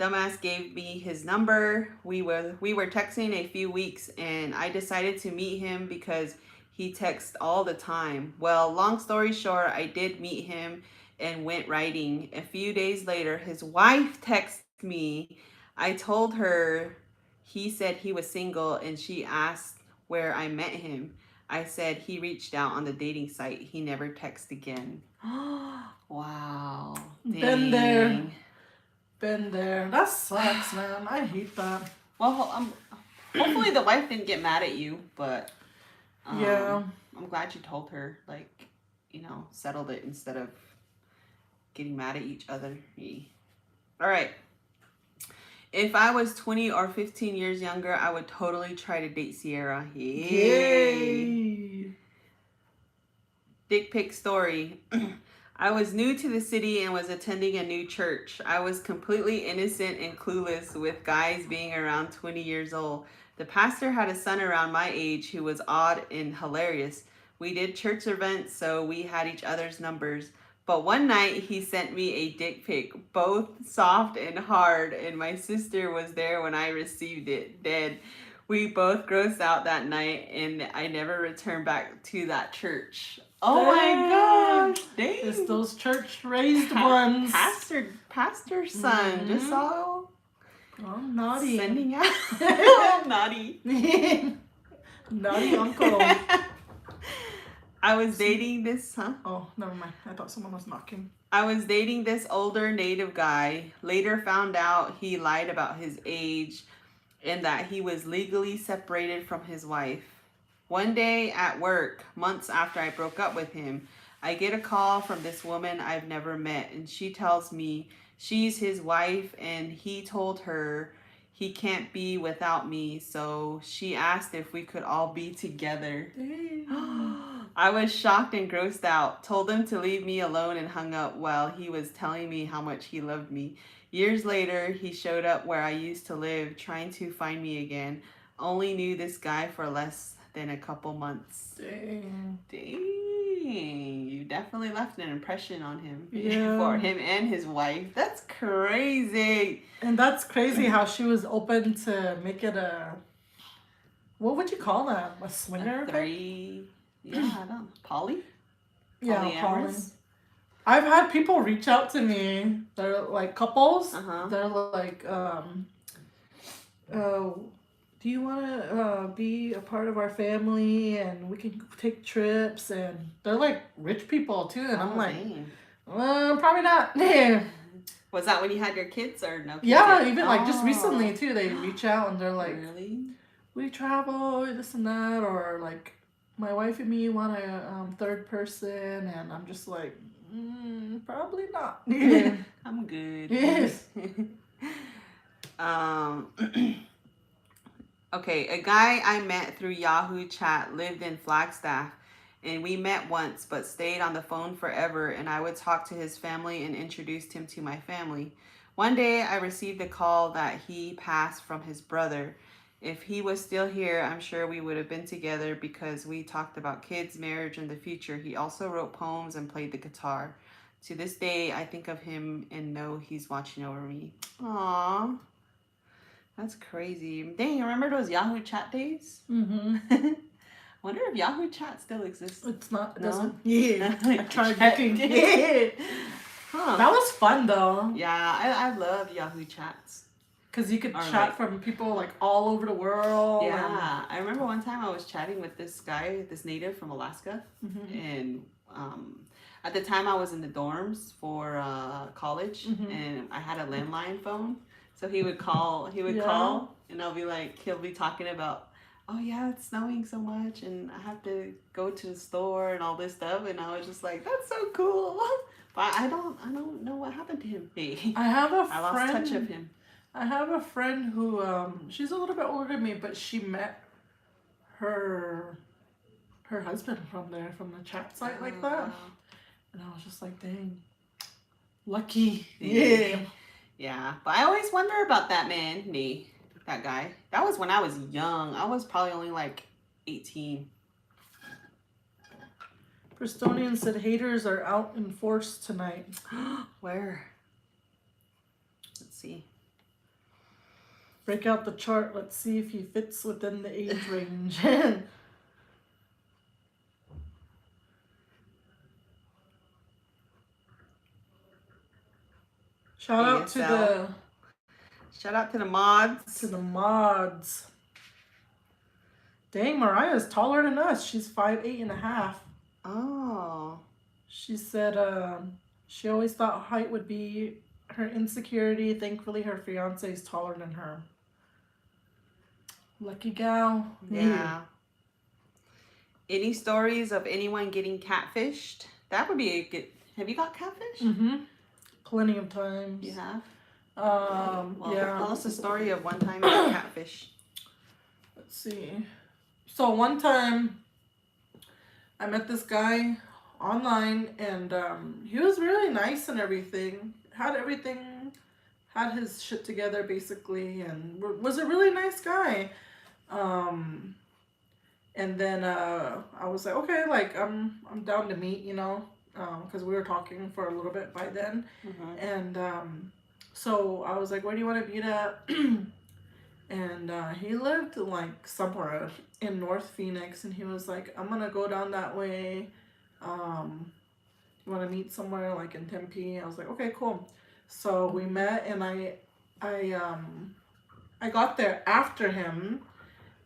Dumbass gave me his number. We were texting a few weeks and I decided to meet him because he texts all the time. Well, long story short, I did meet him and went riding. A few days later, his wife texted me. I told her he said he was single and she asked where I met him. I said he reached out on the dating site. He never texted again. Wow. Been there. Been there. That sucks, man. I hate that. Well, hopefully the wife didn't get mad at you, but yeah, I'm glad you told her, like, you know, settled it instead of getting mad at each other. All right. If I was 20 or 15 years younger, I would totally try to date Sierra. Yay. Dick pic story. I was new to the city and was attending a new church. I was completely innocent and clueless with guys being around 20 years old. The pastor had a son around my age who was odd and hilarious. We did church events, so we had each other's numbers. But one night he sent me a dick pic, both soft and hard, and my sister was there when I received it, dead. We both grossed out that night, and I never returned back to that church. Oh my gosh, dang. It's those church raised ones. Pastor's son, just so naughty. Sending out. Naughty. Naughty uncle. I was dating this, Oh, never mind. I thought someone was knocking. I was dating this older native guy. Later found out he lied about his age and that he was legally separated from his wife. One day at work, months after I broke up with him, I get a call from this woman I've never met, and she tells me she's his wife and he told her he can't be without me, so she asked if we could all be together. I was shocked and grossed out, told him to leave me alone, and hung up while he was telling me how much he loved me. Years later, he showed up where I used to live, trying to find me again. Only knew this guy for less than a couple months. Dang. You definitely left an impression on him. Yeah. For him and his wife. That's crazy. And that's crazy how she was open to make it a, what would you call that? A swinger? Three. Yeah, I don't know. Poly? Yeah, poly. I've had people reach out to me. They're like couples. They're like, do you want to be a part of our family and we can take trips? And they're like rich people too. And I'm like, probably not. Was that when you had your kids or no kids? Yeah, even like just recently too. They reach out and they're like, really? We travel, this and that. Or like, my wife and me want a third person. And I'm just like, probably not. I'm good. Yes. Okay, a guy I met through Yahoo chat lived in Flagstaff, and we met once but stayed on the phone forever, and I would talk to his family and introduced him to my family. One day I received a call that he passed from his brother. If he was still here, I'm sure we would have been together because we talked about kids, marriage, and the future. He also wrote poems and played the guitar. To this day, I think of him and know he's watching over me. Aww. That's crazy. Dang, remember those Yahoo chat days? Mm-hmm. Wonder if Yahoo chat still exists. It's not. It No? doesn't. Yeah. I tried looking. Yeah. Huh. That was fun though. Yeah, I love Yahoo chats. Because you could Or chat like- from people like all over the world. Yeah, I remember one time I was chatting with this guy, this native from Alaska, and at the time I was in the dorms for college, and I had a landline phone. So he would call, and I'll be like, he'll be talking about, oh yeah, it's snowing so much, and I have to go to the store and all this stuff, and I was just like, that's so cool. But I don't know what happened to him. I lost touch of him. I have a friend who, she's a little bit older than me, but she met her husband from the chat site like that. And I was just like, dang, lucky. Yeah. Yeah, but I always wonder about that man, that guy. That was when I was young. I was probably only like 18. Prestonian said haters are out in force tonight. Where? Let's see. Break out the chart. Let's see if he fits within the age range. Shout out to the mods. Dang, Mariah's taller than us. She's 5'8.5". Oh. She said she always thought height would be her insecurity. Thankfully, her fiance is taller than her. Lucky gal. Yeah. Any stories of anyone getting catfished? That would be a good. Have you got catfished? Mm-hmm. Plenty of times. You have? Yeah. Tell us a story of one time you got catfished. Let's see. So one time, I met this guy online, and he was really nice and everything. Had his shit together basically, and was a really nice guy. Um, and then I was like, okay, like I'm down to meet, because we were talking for a little bit by then, and so I was like, where do you want to meet at? And he lived like somewhere in North Phoenix, and he was like, I'm gonna go down that way. You want to meet somewhere like in Tempe? I was like, okay, cool. So we met, and I got there after him,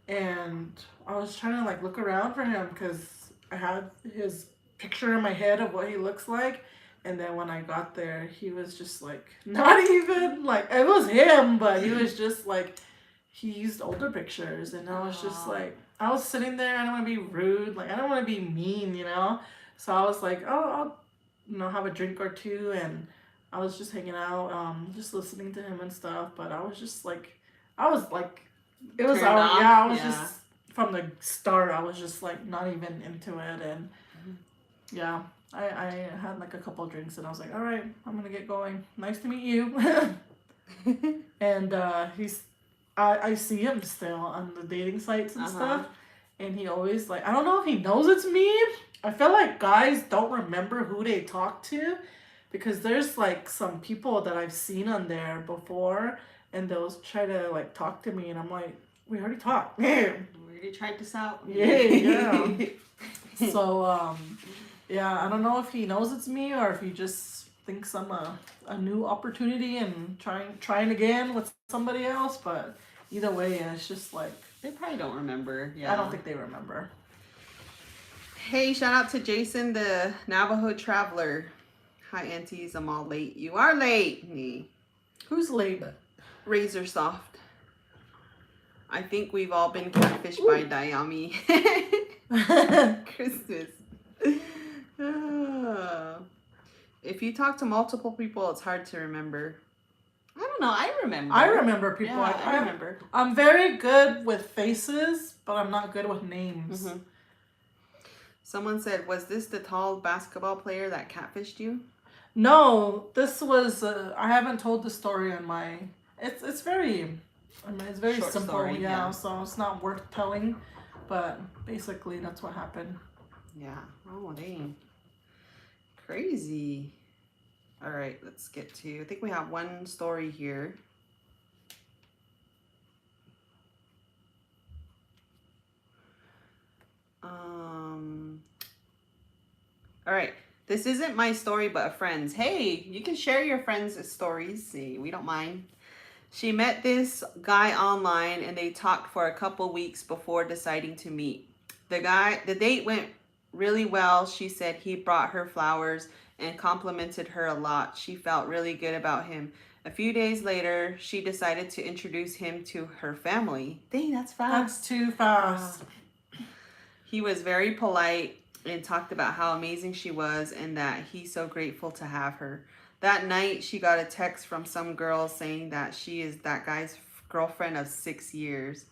and I was trying to like look around for him because I had his picture in my head of what he looks like. And then when I got there, he was just like, not even like, it was him, but he was just like, he used older pictures. And I was just like, I was sitting there, I don't want to be rude, like, I don't want to be mean, So I was like, oh, I'll, have a drink or two. And I was just hanging out, just listening to him and stuff. But I was just like, it was our, I was just, from the start, I was just like, not even into it. And yeah. I had like a couple drinks, and I was like, all right, I'm gonna get going. Nice to meet you. And I see him still on the dating sites and stuff, and he always like, I don't know if he knows it's me. I feel like guys don't remember who they talk to, because there's like some people that I've seen on there before, and they'll try to like talk to me, and I'm like, we already talked. We already tried this out. Yeah. So yeah, I don't know if he knows it's me or if he just thinks I'm a new opportunity and trying again with somebody else. But either way, it's just like, they probably don't remember. Yeah, I don't think they remember. Hey, shout out to Jason, the Navajo Traveler. Hi, aunties. I'm all late. You are late. Me. Who's late? Razor Soft. I think we've all been catfished by Dayami. Christmas. If you talk to multiple people, it's hard to remember. I don't know. I remember people. Yeah, I remember. I'm very good with faces, but I'm not good with names. Someone said, was this the tall basketball player that catfished you? No, this was, I haven't told the story on my, it's very, it's very short simple, story, yeah. So it's not worth telling, but basically that's what happened. Yeah. Oh, dang. Crazy. All right, let's get to, I think we have one story here. All right, this isn't my story, but a friend's. Hey, you can share your friends' stories. See, we don't mind. She met this guy online, and they talked for a couple weeks before deciding to meet. The date went really well. She said he brought her flowers and complimented her a lot. She felt really good about him. A few days later, she decided to introduce him to her family. Dang, that's fast. That's too fast. He was very polite and talked about how amazing she was and that he's so grateful to have her. That night, she got a text from some girl saying that she is that guy's girlfriend of 6 years.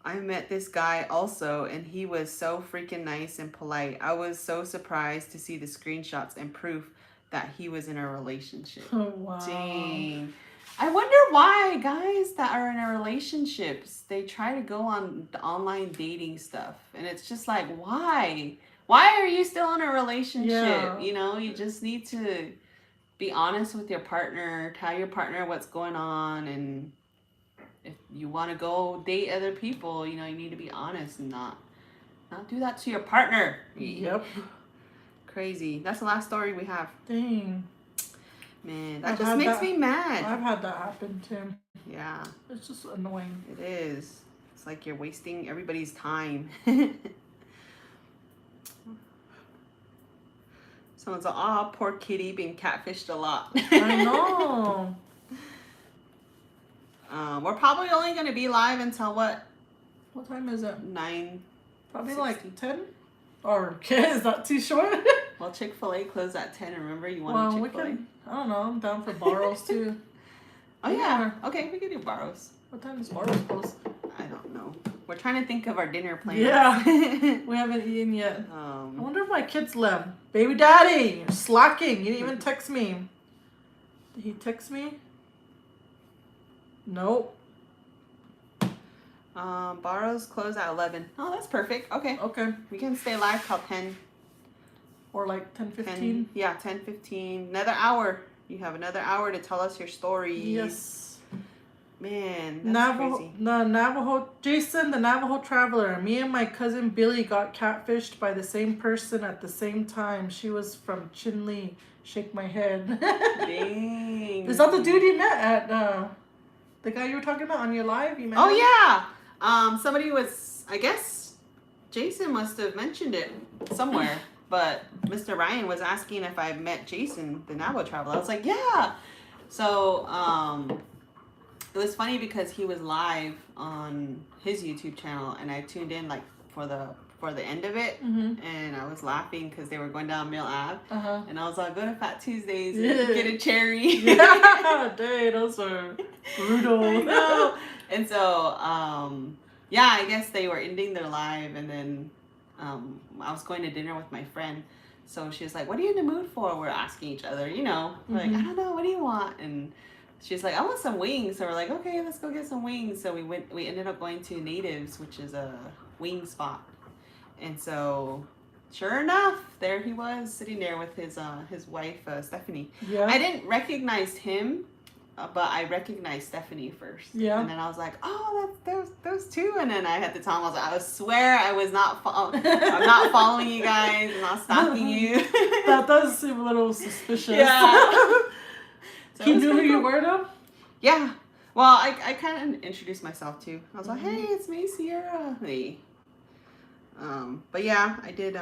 I met this guy also, and he was so freaking nice and polite. I was so surprised to see the screenshots and proof that he was in a relationship. Oh, wow. Dang. I wonder why guys that are in a relationships, they try to go on the online dating stuff. And it's just like, why? Why are you still in a relationship? Yeah. You just need to be honest with your partner, tell your partner what's going on, and if you want to go date other people, you need to be honest and not do that to your partner. Yep. Crazy. That's the last story we have. Dang. Man, that just makes me mad. I've had that happen too. Yeah. It's just annoying. It is. It's like you're wasting everybody's time. Someone's like, oh, poor kitty being catfished a lot. I know. We're probably only going to be live until what? What time is it? 9. Probably 60. like 10? Or is that too short? Well, Chick-fil-A closed at 10. Remember, you wanted Chick-fil-A? I don't know. I'm down for borrows too. Oh, yeah. Okay, we can do borrows. What time does borrows close? I don't know. We're trying to think of our dinner plans. Yeah. We haven't eaten yet. I Um, wonder if my kids left. Baby daddy, you're slacking. You didn't even text me. Did he text me? Nope. Borrows close at 11. Oh, that's perfect. Okay. Okay. We can stay live till 10. Or like 10, 15. 10, yeah, 10, 15. Another hour. You have another hour to tell us your story. Yes. Man, that's crazy. Jason, the Navajo traveler. Me and my cousin Billy got catfished by the same person at the same time. She was from Chinle. Shake my head. Dang. Is that the dude you met at the guy you were talking about on your live? You met Oh, him? yeah. Somebody was, I guess, Jason must have mentioned it somewhere. But Mr. Ryan was asking if I met Jason, the Navajo traveler. I was like, yeah. So, it was funny because he was live on his YouTube channel, and I tuned in like for the end of it, and I was laughing because they were going down Mill Ave, and I was like, go to Fat Tuesdays and get a cherry. Yeah, dang, those are brutal. I know. And so, yeah, I guess they were ending their live, and then I was going to dinner with my friend. So she was like, what are you in the mood for? We're asking each other, you know, like, I don't know, what do you want? And she's like, I want some wings. So we're like, okay, let's go get some wings. So we ended up going to Natives, which is a wing spot. And so sure enough, there he was sitting there with his wife, Stephanie. Yeah. I didn't recognize him, but I recognized Stephanie first. Yeah. And then I was like, oh, that's those two. And then I had to tell him, I swear I was not I'm not following you guys. I'm not stalking you. That does seem a little suspicious. Yeah. So he knew who you were, though? Yeah. Well, I kind of introduced myself too. I was like, hey, it's me, Sierra. Hey. But yeah, I did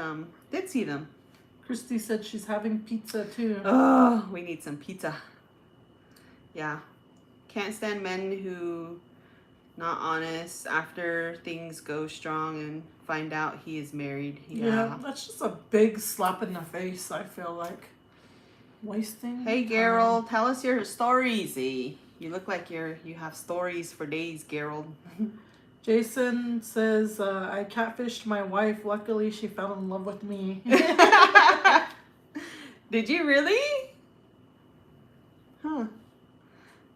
see them. Christy said she's having pizza too. Oh, we need some pizza. Yeah. Can't stand men who not honest after things go strong and find out he is married. Yeah, that's just a big slap in the face, I feel like. Wasting. Hey, Gerald, tell us your stories. You look like you have stories for days, Gerald. Jason says, I catfished my wife. Luckily, she fell in love with me. Did you really? Huh.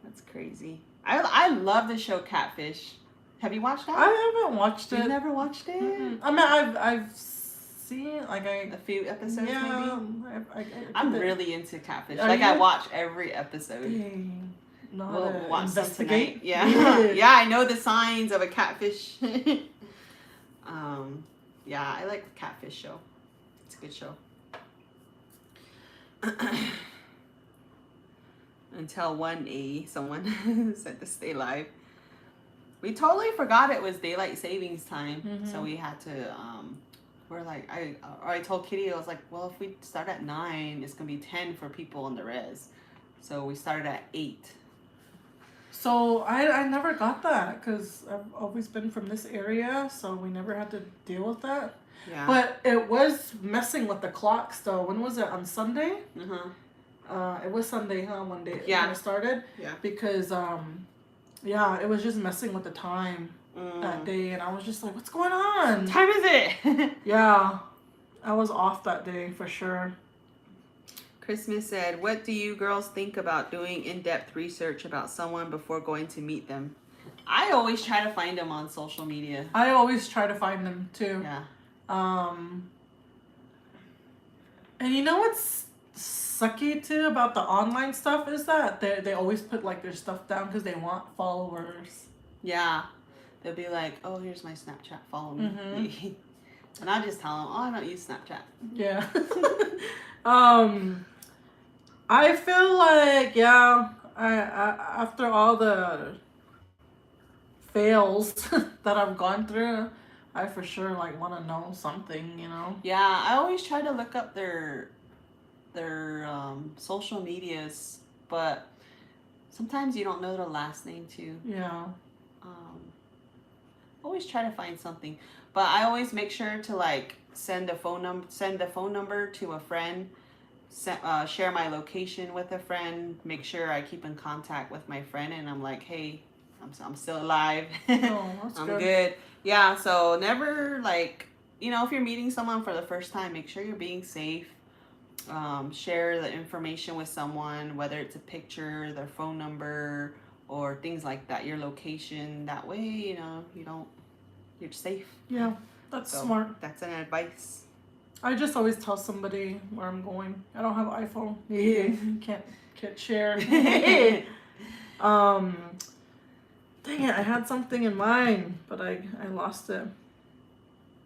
That's crazy. I love the show Catfish. Have you watched that? I haven't watched it. You never watched it? Mm-mm. I mean, I've seen a few episodes. Yeah, maybe. I'm really into Catfish. Are Like you? I watch every episode. Dang. We'll watch some investigate. tonight. Yeah. Yeah, I know the signs of a catfish. Yeah, I like the Catfish show. It's a good show. Until one day, someone said to stay live. We totally forgot it was daylight savings time, so we had to. We're like, I told Kitty, I was like, well, if we start at 9, it's gonna be 10 for people on the res. So we started at 8. So I never got that because I've always been from this area, so we never had to deal with that. Yeah. But it was messing with the clocks though. When was it? On Sunday? It was Sunday, huh? One day when it started. Yeah. Because yeah, it was just messing with the time that day, and I was just like, "What's going on? What time is it?" Yeah, I was off that day for sure. Christmas said, what do you girls think about doing in-depth research about someone before going to meet them? I always try to find them on social media. I always try to find them too. Yeah. And you know what's sucky too about the online stuff is that they always put like their stuff down because they want followers. Yeah. They'll be like, oh, here's my Snapchat, follow me. And I just tell them, oh, I don't use Snapchat. Yeah. I feel like, yeah, I after all the fails that I've gone through, I for sure like want to know something, you know. Yeah, I always try to look up their social medias, but sometimes you don't know their last name too. Yeah. Always try to find something, but I always make sure to like send the phone number to a friend. Share my location with a friend, make sure I keep in contact with my friend, and I'm like, hey, I'm still alive. Oh, that's I'm good. good. Yeah, so never like, if you're meeting someone for the first time, make sure you're being safe. Share the information with someone, whether it's a picture, their phone number, or things like that, your location. That way, you're safe. Yeah, that's So smart. that's an advice. I just always tell somebody where I'm going. I don't have an iPhone. Yeah, can't share. um, dang it! I had something in mind, but I lost it.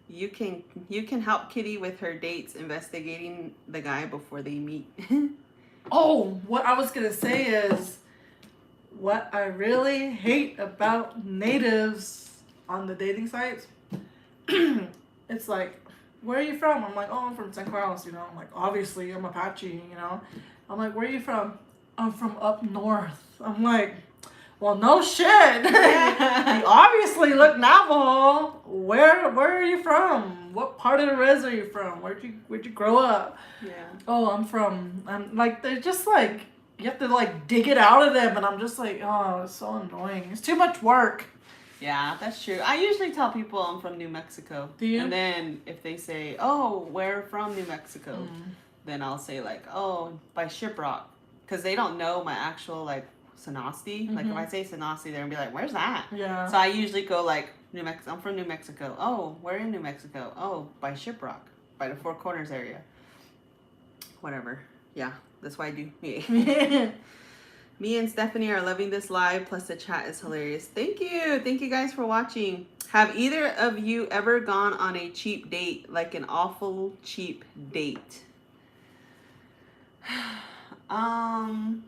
You can help Kitty with her dates, investigating the guy before they meet. Oh, what I was gonna say is, what I really hate about natives on the dating sites. It's like, where are you from? I'm like, oh, I'm from San Carlos, I'm like, obviously, I'm Apache, I'm like, where are you from? I'm from up north. I'm like, well, no shit. You obviously look Navajo. Where are you from? What part of the res are you from? Where'd you grow up? Yeah. Oh, I'm like, they're just like, you have to like dig it out of them, and I'm just like, oh, it's so annoying. It's too much work. Yeah, that's true. I usually tell people I'm from New Mexico. Do you? And then if they say, oh, where from New Mexico? Then I'll say like, oh, by Shiprock. Because they don't know my actual like Sanasti. Like if I say Sanasti, they're going to be like, where's that? Yeah. So I usually go like, I'm from New Mexico. Oh, where in New Mexico? Oh, by Shiprock. By the Four Corners area. Whatever. Yeah, that's why I do. Yeah. Me and Stephanie are loving this live, plus the chat is hilarious. Thank you guys for watching. Have either of you ever gone on a cheap date, like an awful cheap date? I've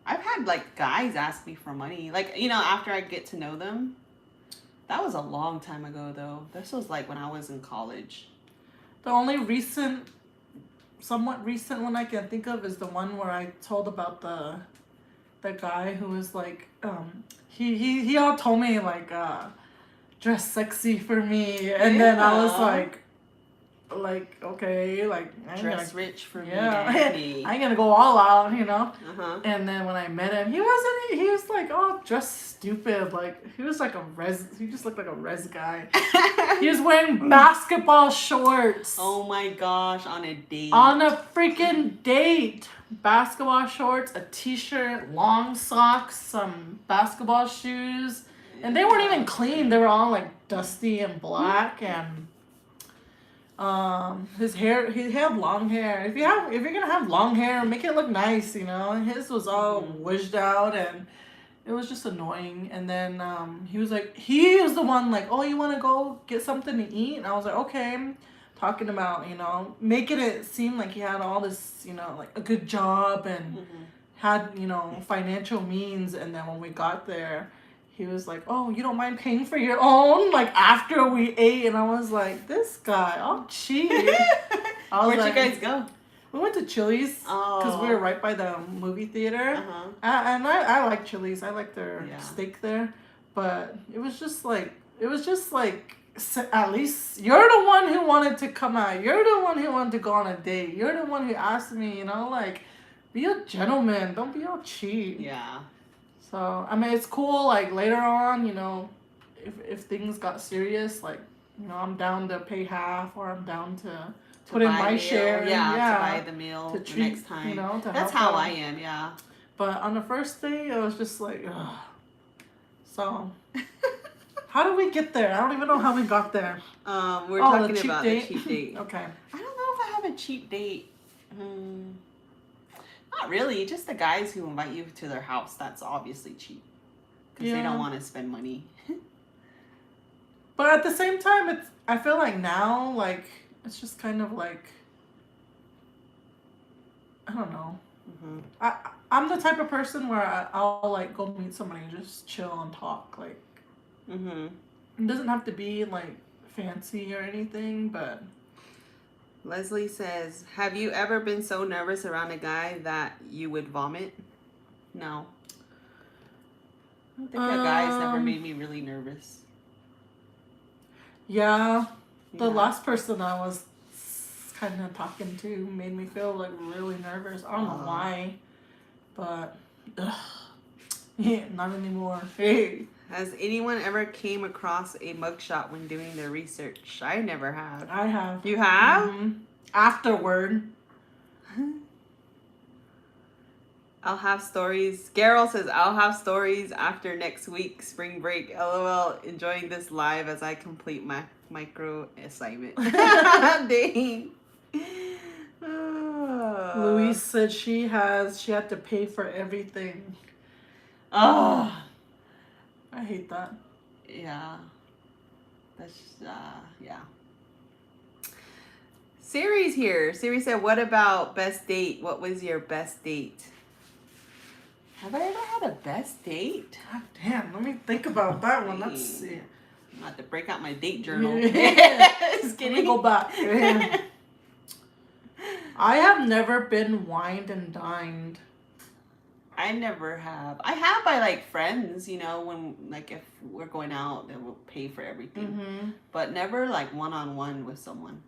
had like guys ask me for money, like after I get to know them. That was a long time ago though. This was like when I was in college. The only somewhat recent one I can think of is the one where I told about the guy who was like, he all told me like, dress sexy for me, and then I was like, okay, like dress rich for me. I ain't gonna go all out, And then when I met him, he was like, oh, dressed stupid, like he was like he just looked like a res guy. He was wearing basketball shorts. Oh my gosh, on a date. On a freaking date. Basketball shorts, a t-shirt, long socks, some basketball shoes, and they weren't even clean. They were all like dusty and black, and his hair, he had long hair. If you're gonna have long hair, make it look nice, His was all wished out, and it was just annoying. And then he was the one like, oh, you want to go get something to eat? And I was like, okay. Talking about, making it seem like he had all this, like a good job and had, financial means. And then when we got there, he was like, oh, you don't mind paying for your own? Like after we ate. And I was like, this guy, all cheap. Where'd you guys go? We went to Chili's because we were right by the movie theater. And I like Chili's. I like their steak there. But it was just like, at least you're the one who wanted to come out. You're the one who wanted to go on a date. You're the one who asked me, like, be a gentleman. Don't be all cheap. Yeah. So, I mean, it's cool, like, later on, if things got serious, like, I'm down to pay half, or I'm down to put in my share. Yeah, to buy the meal to the treat, next time. That's how I am, yeah. But on the first day, it was just like, ugh. So, how did we get there? I don't even know how we got there. We're talking about a cheap date. Okay. I don't know if I have a cheap date. Not really. Just the guys who invite you to their house. That's obviously cheap. Because they don't want to spend money. But at the same time, I feel like now, like, it's just kind of like, I don't know. I'm the type of person where I'll like go meet somebody and just chill and talk. Like, it doesn't have to be like fancy or anything, but. Leslie says, have you ever been so nervous around a guy that you would vomit? No. I don't think a guy's never made me really nervous. Yeah. The last person I was kind of talking to made me feel like really nervous. I don't know why, but yeah, not anymore. Hey. Has anyone ever came across a mugshot when doing their research? I never have. I have. You have? Mm-hmm. Afterward. I'll have stories. Garrel says, I'll have stories after next week, spring break. LOL, enjoying this live as I complete my micro assignment. Dang. Louise said she had to pay for everything. Oh, I hate that. Yeah. That's, yeah. Siri's here. Siri said, what about best date? What was your best date? Have I ever had a best date? God damn, let me think about that one. Let's see. I'm about to break out my date journal. Yeah. Just Let me kidding. go back. I have never been wined and dined. I never have. I have by like friends, you know, when like if we're going out, they will pay for everything. Mm-hmm. But never like one-on-one with someone.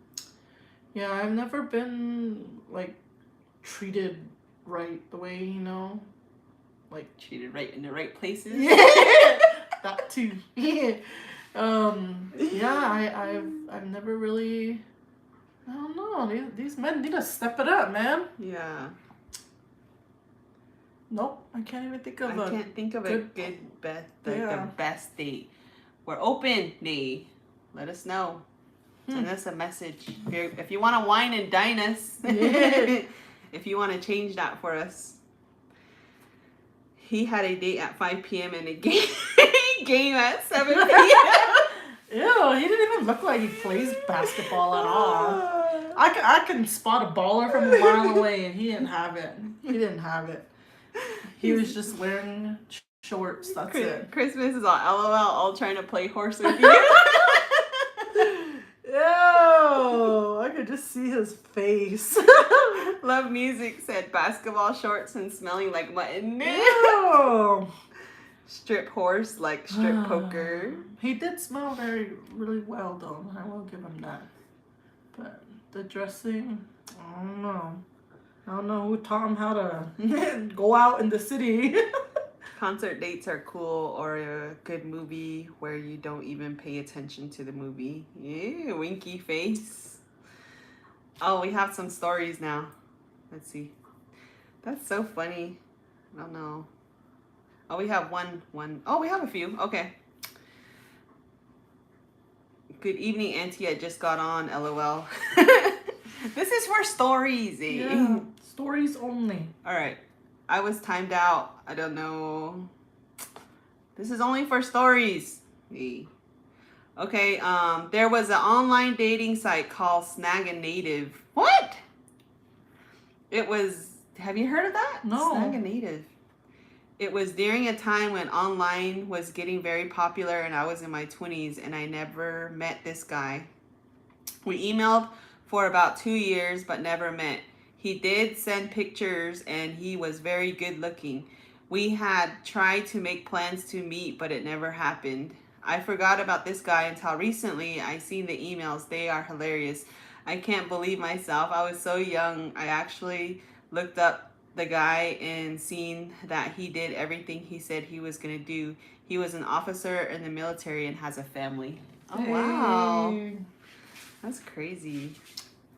Yeah, I've never been like treated right the way, you know, like Treated right in the right places. Yeah, that too. Yeah. I've never really. I don't know. These men need to step it up, man. Yeah. Nope, I can't even think of I can't think of a good best, like Yeah. the best date. We're open, Nate. Let us know. Send us a message. If you want to wine and dine us. Yeah. If you want to change that for us. He had a date at 5 p.m. and a game at 7 p.m. Ew, he didn't even look like he plays basketball at all. I can spot a baller from a mile away, and he didn't have it. He was just wearing shorts. That's it. Christmas is all LOL, all trying to play horse with you. Ew, I could just see his face. Love Music said basketball shorts and smelling like mutton. Ew. Strip horse, like strip poker. He did smell really well, though. I will give him that. But the dressing, I don't know. I don't know who taught him how to go out in the city. Concert dates are cool, or a good movie where you don't even pay attention to the movie. Yeah, winky face. Oh, we have some stories now. Let's see. That's so funny. I don't know. Oh, we have one. Oh, we have a few. Okay. Good evening, Auntie. I just got on. LOL. This is for stories, eh? Yeah, stories only. All right. I was timed out. I don't know. This is only for stories. Eh. Okay. There was an online dating site called Snag a Native. What? It was. Have you heard of that? No. Snag a Native. It was during a time when online was getting very popular and I was in my 20s and I never met this guy. We emailed for about 2 years but never met. He did send pictures and he was very good looking. We had tried to make plans to meet but it never happened. I forgot about this guy until recently. I seen the emails. They are hilarious. I can't believe myself. I was so young. I actually looked up the guy and seen that he did everything he said he was going to do. He was an officer in the military and has a family. Oh, wow. Hey. That's crazy.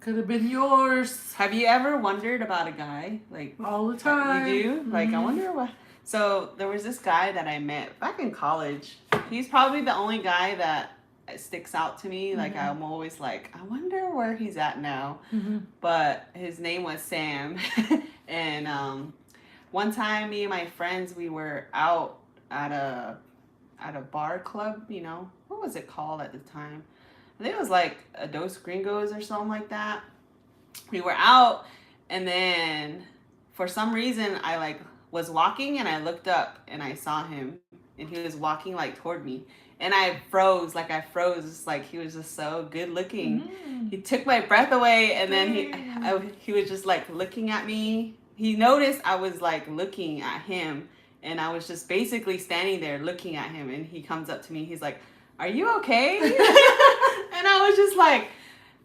Could have been yours. Have you ever wondered about a guy? Like, all the time. You do? Like, I wonder what. So there was this guy that I met back in college. He's probably the only guy that sticks out to me. Like, I'm always like, I wonder where he's at now. But his name was Sam. And one time, me and my friends, we were out at a bar club, you know. What was it called at the time? I think it was like a Dos Gringos or something like that. We were out, and then for some reason, I like was walking, and I looked up, and I saw him, and he was walking like toward me. And I froze, like he was just so good looking. He took my breath away, and then he was just like looking at me. He noticed I was like looking at him, and I was just basically standing there looking at him. And he comes up to me, he's like, "Are you okay?" And I was just like,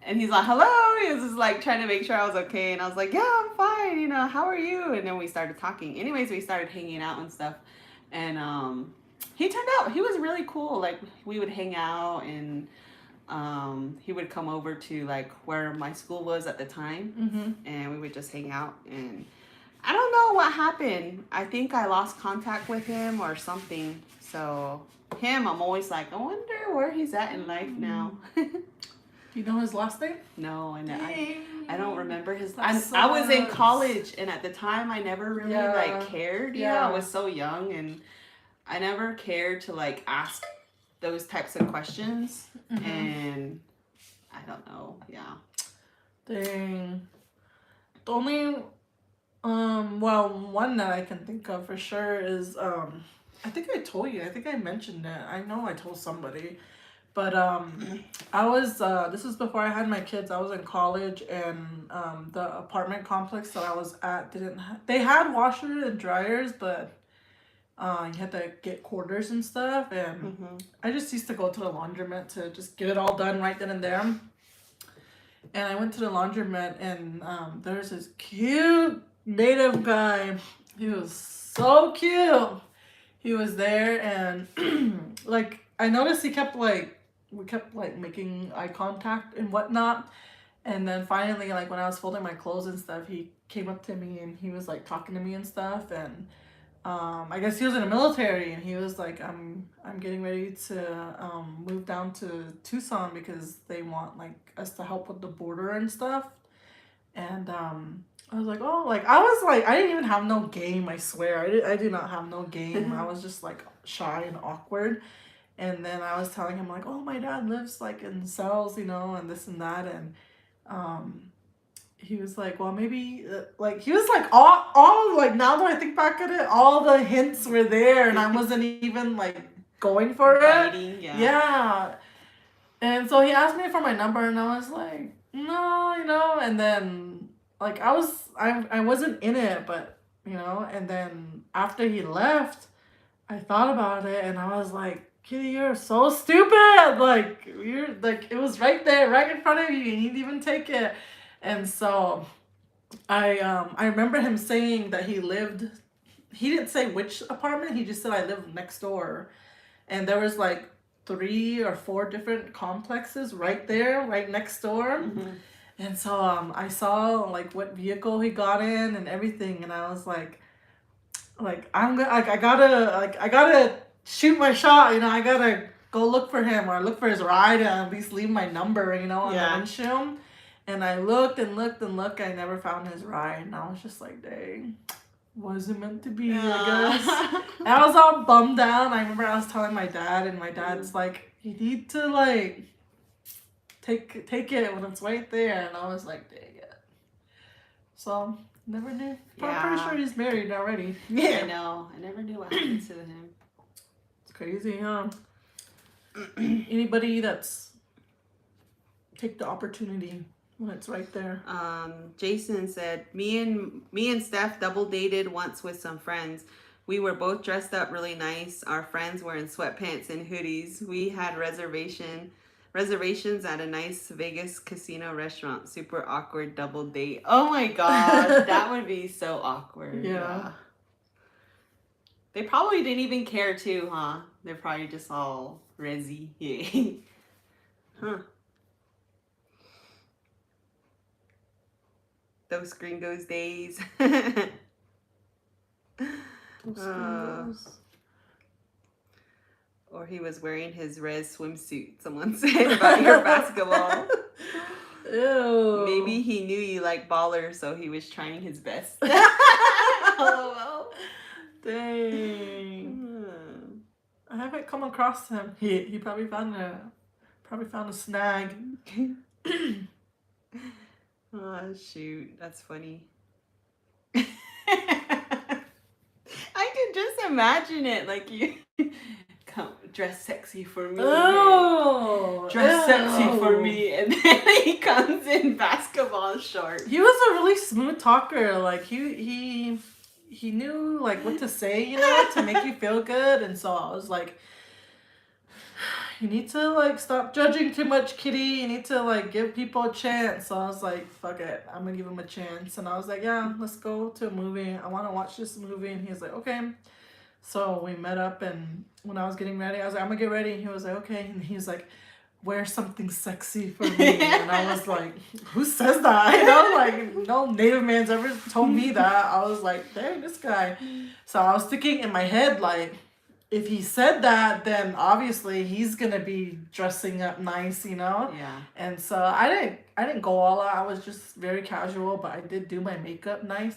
and he's like, "Hello." He was just like trying to make sure I was okay, and I was like, "Yeah, I'm fine. You know, how are you?" And then we started talking. Anyways, we started hanging out and stuff, and he was really cool. Like, we would hang out, and he would come over to like where my school was at the time, and we would just hang out. And I don't know what happened. I think I lost contact with him or something. So I'm always like, I wonder where he's at in life now. Do you know his last name? No, I don't remember his. I was in sucks. college, and at the time, I never really like cared. You know, Yeah. I was so young, and I never cared to like ask those types of questions. And I don't know. Yeah. Dang. The only well, one that I can think of for sure is I think I told you. I think I mentioned it. I know I told somebody. But I was this was before I had my kids. I was in college, and the apartment complex that I was at they had washers and dryers, but you had to get quarters and stuff. And I just used to go to the laundromat to just get it all done right then and there. And I went to the laundromat, and there's this cute native guy. He was so cute. He was there, and like I noticed we kept like making eye contact and whatnot. And then finally, like when I was folding my clothes and stuff, he came up to me and he was like talking to me and stuff. And I guess he was in the military, and he was like, I'm getting ready to move down to Tucson because they want like us to help with the border and stuff. And I was like, oh, like I didn't even have no game. I swear, I do not have no game. I was just like shy and awkward. And then I was telling him like, oh, my dad lives like in cells, you know, and this and that. And he was like, well, maybe like he was like all like, now that I think back at it, all the hints were there, and I wasn't even like going for it. Yeah. And so he asked me for my number, and I was like, no, you know. And then like I wasn't in it, but you know. And then after he left, I thought about it, and I was like, Kitty, you're so stupid. Like you're like, it was right there, right in front of you. You didn't even take it. And so I remember him saying that he didn't say which apartment, he just said I live next door. And there was like 3 or 4 different complexes right there, right next door. And so I saw like what vehicle he got in and everything, and I was like I'm gonna I gotta shoot my shot, you know. I gotta go look for him, or look for his ride, and at least leave my number, you know, on the windshield. And I looked and looked and looked. I never found his ride, and I was just like, dang, wasn't meant to be, I guess. And I was all bummed out. I remember I was telling my dad, and my dad's like, you need to like take it when it's right there. And I was like, dang it. So never knew. I'm pretty sure he's married already. I know. I never knew what happened to him. It's crazy, huh? Anybody that's take the opportunity when it's right there. Jason said, me and Steph double dated once with some friends. We were both dressed up really nice. Our friends were in sweatpants and hoodies. We had reservations at a nice Vegas casino restaurant. Super awkward double date. Oh my gosh, that would be so awkward. Yeah. They probably didn't even care too, huh? They're probably just all resi. Yeah. Huh. Those gringos days. Those gringos. Or he was wearing his red swimsuit, someone said about your basketball. Ew. Maybe he knew you like ballers, so he was trying his best. Oh, dang. I haven't come across him. He probably found a snag. Oh shoot, that's funny. I can just imagine it, like you come dress sexy for me. Oh, dress sexy for me, and then he comes in basketball shorts. He was a really smooth talker. Like he knew like what to say, you know, to make you feel good. And so I was like, you need to like stop judging too much, Kitty. You need to like give people a chance. So I was like, fuck it, I'm gonna give him a chance. And I was like, yeah, let's go to a movie. I want to watch this movie. And he was like, okay. So we met up, and when I was getting ready, I was like, I'm gonna get ready. He was like, okay. And he was like, wear something sexy for me. And I was like, who says that? You know, like, no native man's ever told me that. I was like, dang, this guy. So I was thinking in my head, like, if he said that, then obviously he's gonna be dressing up nice, you know? Yeah. And so I didn't go all out. I was just very casual, but I did do my makeup nice.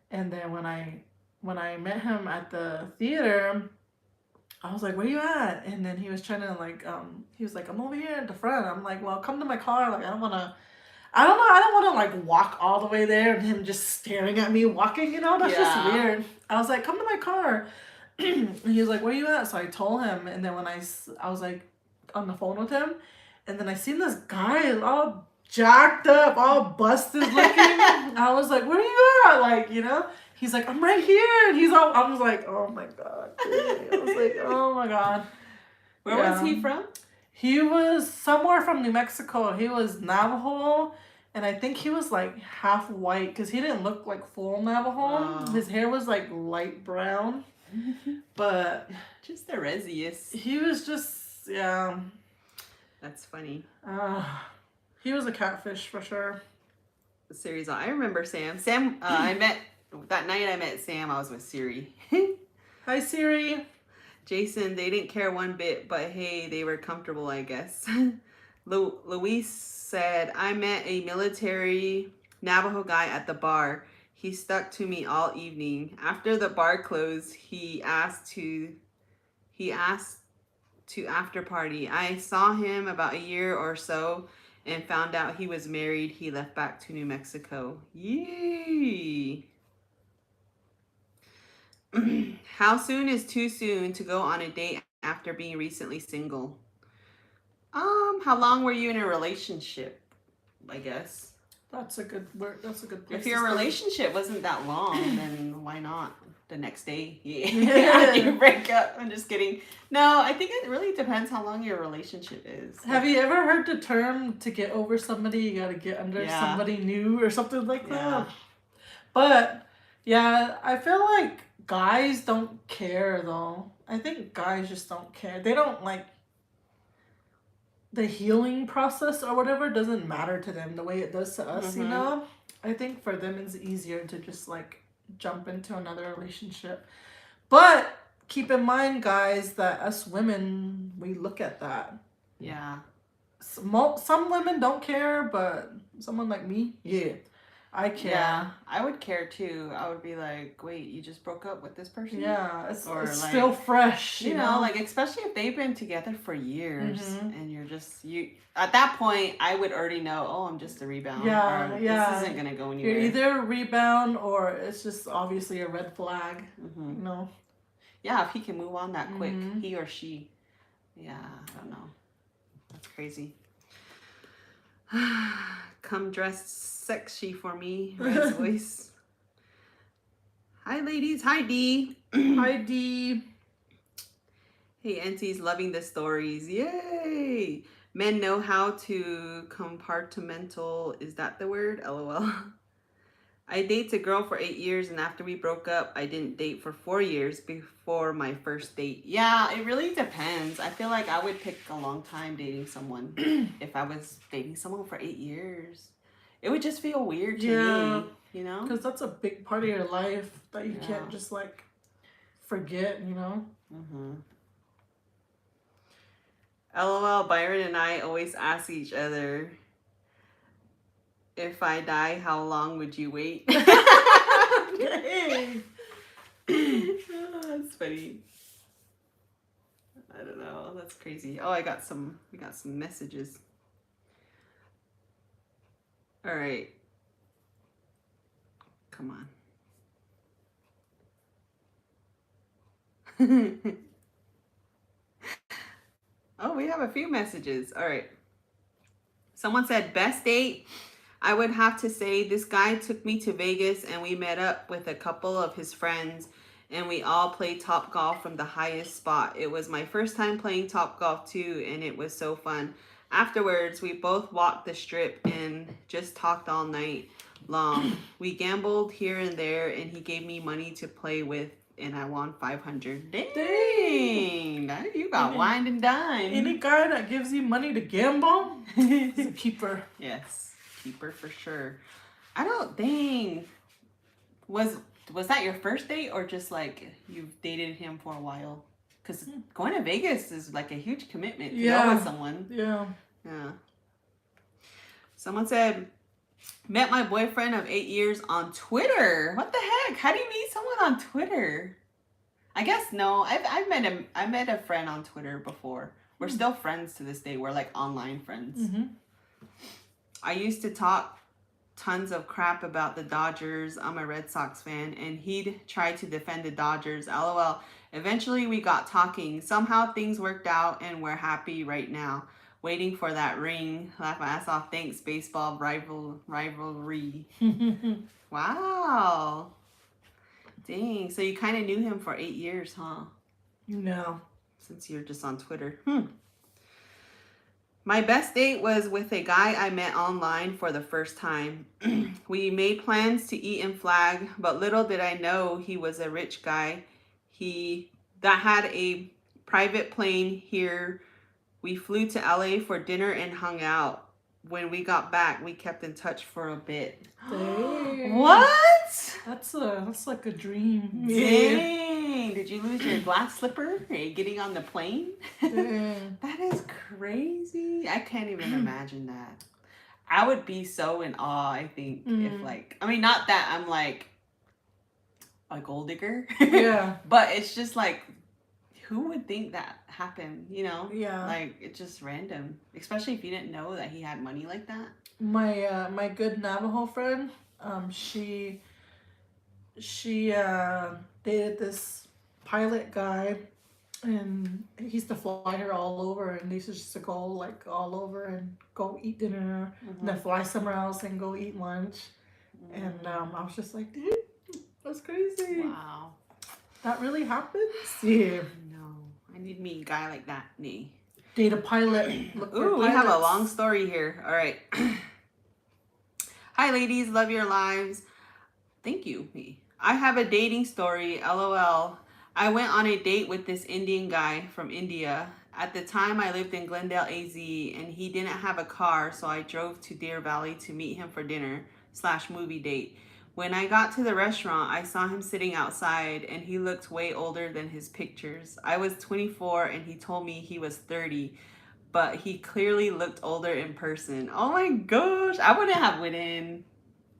And then when I met him at the theater, I was like, where you at? And then he was trying to like, he was like, I'm over here at the front. I'm like, well, come to my car. Like, I don't know, I don't want to like walk all the way there and him just staring at me walking, you know? That's just weird. I was like, come to my car. And he was like, where you at? So I told him. And then when I was like on the phone with him. And then I seen this guy all jacked up, all busted looking. I was like, where you at? Like, you know? He's like, I'm right here. And I was like, oh my God. Dude. I was like, oh my God. Where was he from? He was somewhere from New Mexico. He was Navajo. And I think he was like half white because he didn't look like full Navajo. His hair was like light brown. But just the resiest. He was just, yeah. That's funny. He was a catfish for sure. Series. I remember Sam. I met that night. I met Sam. I was with Siri. Hi, Siri. Jason. They didn't care one bit, but hey, they were comfortable, I guess. Luis said, I met a military Navajo guy at the bar. He stuck to me all evening. After the bar closed, he asked to after party. I saw him about a year or so and found out he was married. He left back to New Mexico. Yee. How soon is too soon to go on a date after being recently single? How long were you in a relationship? I guess. That's a good word. That's a good place. If your relationship wasn't that long, then why not the next day? Yeah. You break up. I'm just kidding. No, I think it really depends how long your relationship is. Have you ever heard the term to get over somebody, you gotta get under somebody new or something like that? But yeah, I feel like guys don't care though. I think guys just don't care. They don't like the healing process or whatever doesn't matter to them the way it does to us, you know? I think for them it's easier to just like jump into another relationship. But keep in mind, guys, that us women, we look at that. Yeah. Some women don't care, but someone like me, yeah. I care. Yeah, I would care too. I would be like, wait, you just broke up with this person? Yeah, it's like, still fresh. You know, like especially if they've been together for years and you're just at that point I would already know, oh, I'm just a rebound. Yeah, this isn't gonna go anywhere. You're either a rebound or it's just obviously a red flag. You know? Yeah, if he can move on that quick, he or she. Yeah, I don't know. That's crazy. Come dressed sexy for me, Red's voice. Hi, ladies. Hi, D. Hi, D. Hey, Auntie's loving the stories. Yay! Men know how to compartmental. Is that the word? LOL. I dated a girl for 8 years, and after we broke up, I didn't date for 4 years before my first date. Yeah, it really depends. I feel like I would pick a long time dating someone if I was dating someone for 8 years. It would just feel weird to me, you know? Because that's a big part of your life that you can't just, like, forget, you know? LOL, Byron and I always ask each other, if I die, how long would you wait? That's funny. I don't know. That's crazy. Oh, we got some messages. All right. Come on. Oh, we have a few messages. All right. Someone said best date. I would have to say this guy took me to Vegas and we met up with a couple of his friends and we all played Top Golf from the highest spot. It was my first time playing Top Golf too, and it was so fun. Afterwards, we both walked the strip and just talked all night long. We gambled here and there and he gave me money to play with and I won 500. Dang. You got wined and dined. Any guy that gives you money to gamble is a keeper. Yes, keeper for sure. Dang. Was that your first date or just like you've dated him for a while? Because going to Vegas is like a huge commitment to go with someone. Yeah. Yeah. Someone said, met my boyfriend of 8 years on Twitter. What the heck? How do you meet someone on Twitter? I guess no. I met a friend on Twitter before. We're still friends to this day. We're like online friends. Mm-hmm. I used to talk tons of crap about the Dodgers. I'm a Red Sox fan, and he'd try to defend the Dodgers. LOL. Eventually, we got talking. Somehow things worked out, and we're happy right now. Waiting for that ring. Laugh my ass off. Thanks, baseball rivalry. Wow. Dang. So you kind of knew him for 8 years, huh? No. Since you're just on Twitter. My best date was with a guy I met online for the first time. We made plans to eat in Flag, but little did I know he was a rich guy. That had a private plane here. We flew to LA for dinner and hung out. When we got back, we kept in touch for a bit. Dang. What? That's like a dream. Dang. Did you lose your glass slipper? Are you getting on the plane? Dang. That is crazy. I can't even imagine that. I would be so in awe, I think, if like, I mean, not that I'm like a gold digger. Yeah. But it's just like, who would think that happened, you know? Yeah. Like, it's just random. Especially if you didn't know that he had money like that. My good Navajo friend, she dated this pilot guy, and he used to fly her all over, and they used to just go like all over and go eat dinner, and then fly somewhere else and go eat lunch. And I was just like, dude, that's crazy. Wow. That really happens? Yeah. No. I need me a guy like that. Nee. Date a pilot. Look for Ooh, we have a pilots. long story here. All right. Hi, ladies. Love your lives. Thank you. Me. I have a dating story. LOL. I went on a date with this Indian guy from India. At the time, I lived in Glendale, AZ, and he didn't have a car, so I drove to Deer Valley to meet him for dinner/movie date. When I got to the restaurant, I saw him sitting outside, and he looked way older than his pictures. I was 24, and he told me he was 30, but he clearly looked older in person. Oh my gosh, I wouldn't have went in.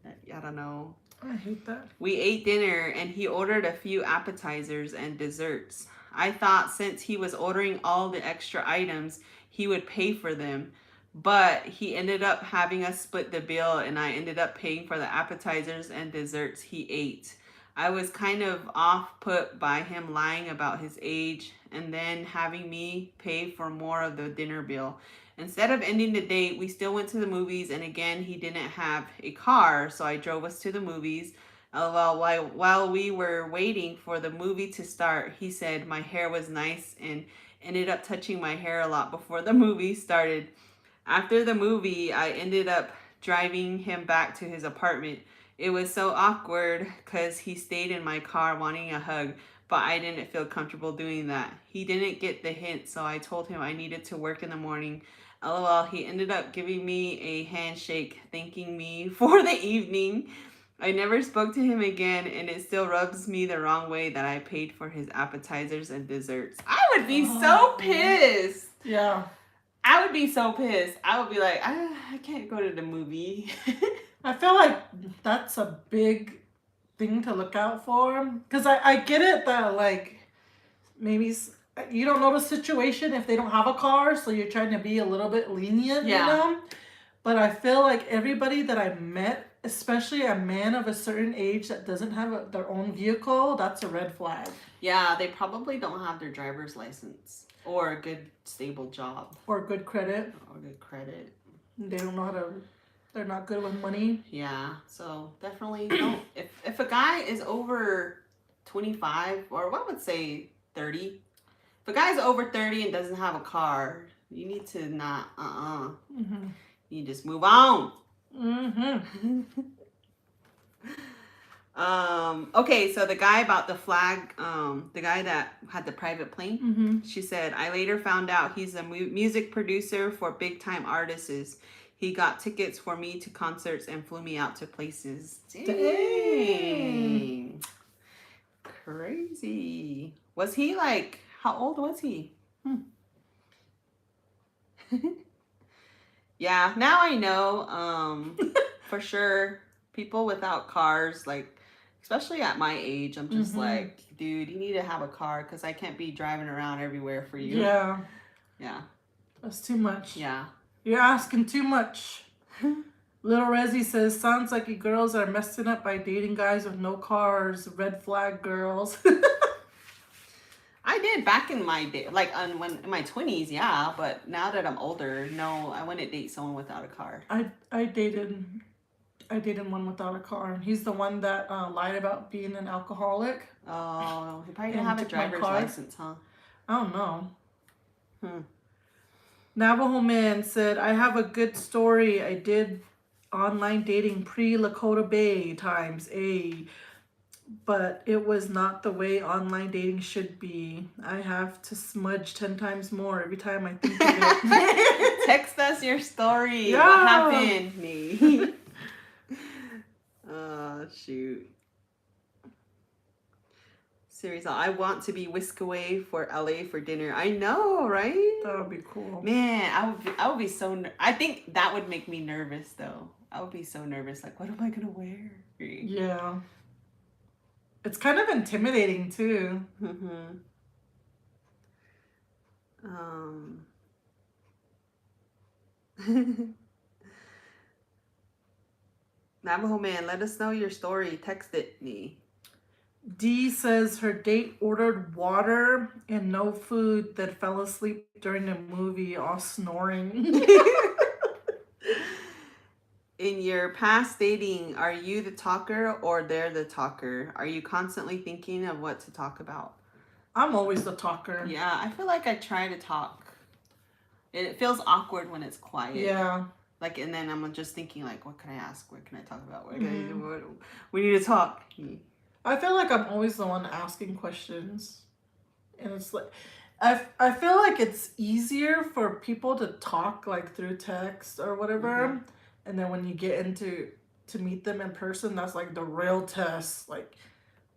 I don't know. I hate that. We ate dinner, and he ordered a few appetizers and desserts. I thought since he was ordering all the extra items, he would pay for them. But he ended up having us split the bill, and I ended up paying for the appetizers and desserts he ate. I was kind of off-put by him lying about his age and then having me pay for more of the dinner bill. Instead of ending the date, we still went to the movies, and again, he didn't have a car, so I drove us to the movies. While we were waiting for the movie to start, he said my hair was nice and ended up touching my hair a lot before the movie started. After the movie, I ended up driving him back to his apartment. It was so awkward because he stayed in my car wanting a hug, but I didn't feel comfortable doing that. He didn't get the hint, so I told him I needed to work in the morning. LOL, he ended up giving me a handshake, thanking me for the evening. I never spoke to him again, and it still rubs me the wrong way that I paid for his appetizers and desserts. I would be so pissed. Yeah. I would be so pissed. I would be like, I can't go to the movie. I feel like that's a big thing to look out for. Because I get it that, like, maybe you don't know the situation if they don't have a car, so you're trying to be a little bit lenient, you know? But I feel like everybody that I met, especially a man of a certain age that doesn't have their own vehicle, that's a red flag. Yeah, they probably don't have their driver's license. Or a good, stable job. Or good credit. Or good credit. They don't know how to, they're not good with money. Yeah, so definitely don't. If a guy is over 25, or what would say 30, if a guy's over 30 and doesn't have a car, you need to not, you just move on. Okay, so the guy about the flag, the guy that had the private plane, she said, I later found out he's a music producer for big time artists. He got tickets for me to concerts and flew me out to places. Dang. Crazy. Was he like, how old was he? Yeah, now I know, for sure, people without cars, like, especially at my age, I'm just like, dude, you need to have a car because I can't be driving around everywhere for you. Yeah. Yeah. That's too much. Yeah. You're asking too much. Little Rezzy says, sounds like you girls are messing up by dating guys with no cars. Red flag girls. I did back in my day, like when in my 20s, yeah. But now that I'm older, no, I wouldn't date someone without a car. I dated one without a car. He's the one that lied about being an alcoholic. Oh, he probably didn't have a driver's license, huh? I don't know. Navajo Man said, I have a good story. I did online dating pre-Lakota Bay times but it was not the way online dating should be. I have to smudge 10 times more every time I think of it. Text us your story. Yeah. What happened? Me. Oh, shoot. Seriously, I want to be whisked away for LA for dinner. I know, right? That would be cool. Man, I would be so I think that would make me nervous though. I would be so nervous. Like, what am I gonna wear? Yeah. It's kind of intimidating too. Navajo Man, let us know your story. Text it me. Dee says her date ordered water and no food, that fell asleep during the movie, all snoring. In your past dating, are you the talker or they're the talker? Are you constantly thinking of what to talk about? I'm always the talker. Yeah, I feel like I try to talk. It feels awkward when it's quiet. Yeah. Like, and then I'm just thinking, like, what can I ask? What can I talk about? What can I do? We need to talk. I feel like I'm always the one asking questions. And it's like, I feel like it's easier for people to talk, like, through text or whatever. And then when you get to meet them in person, that's like the real test. Like,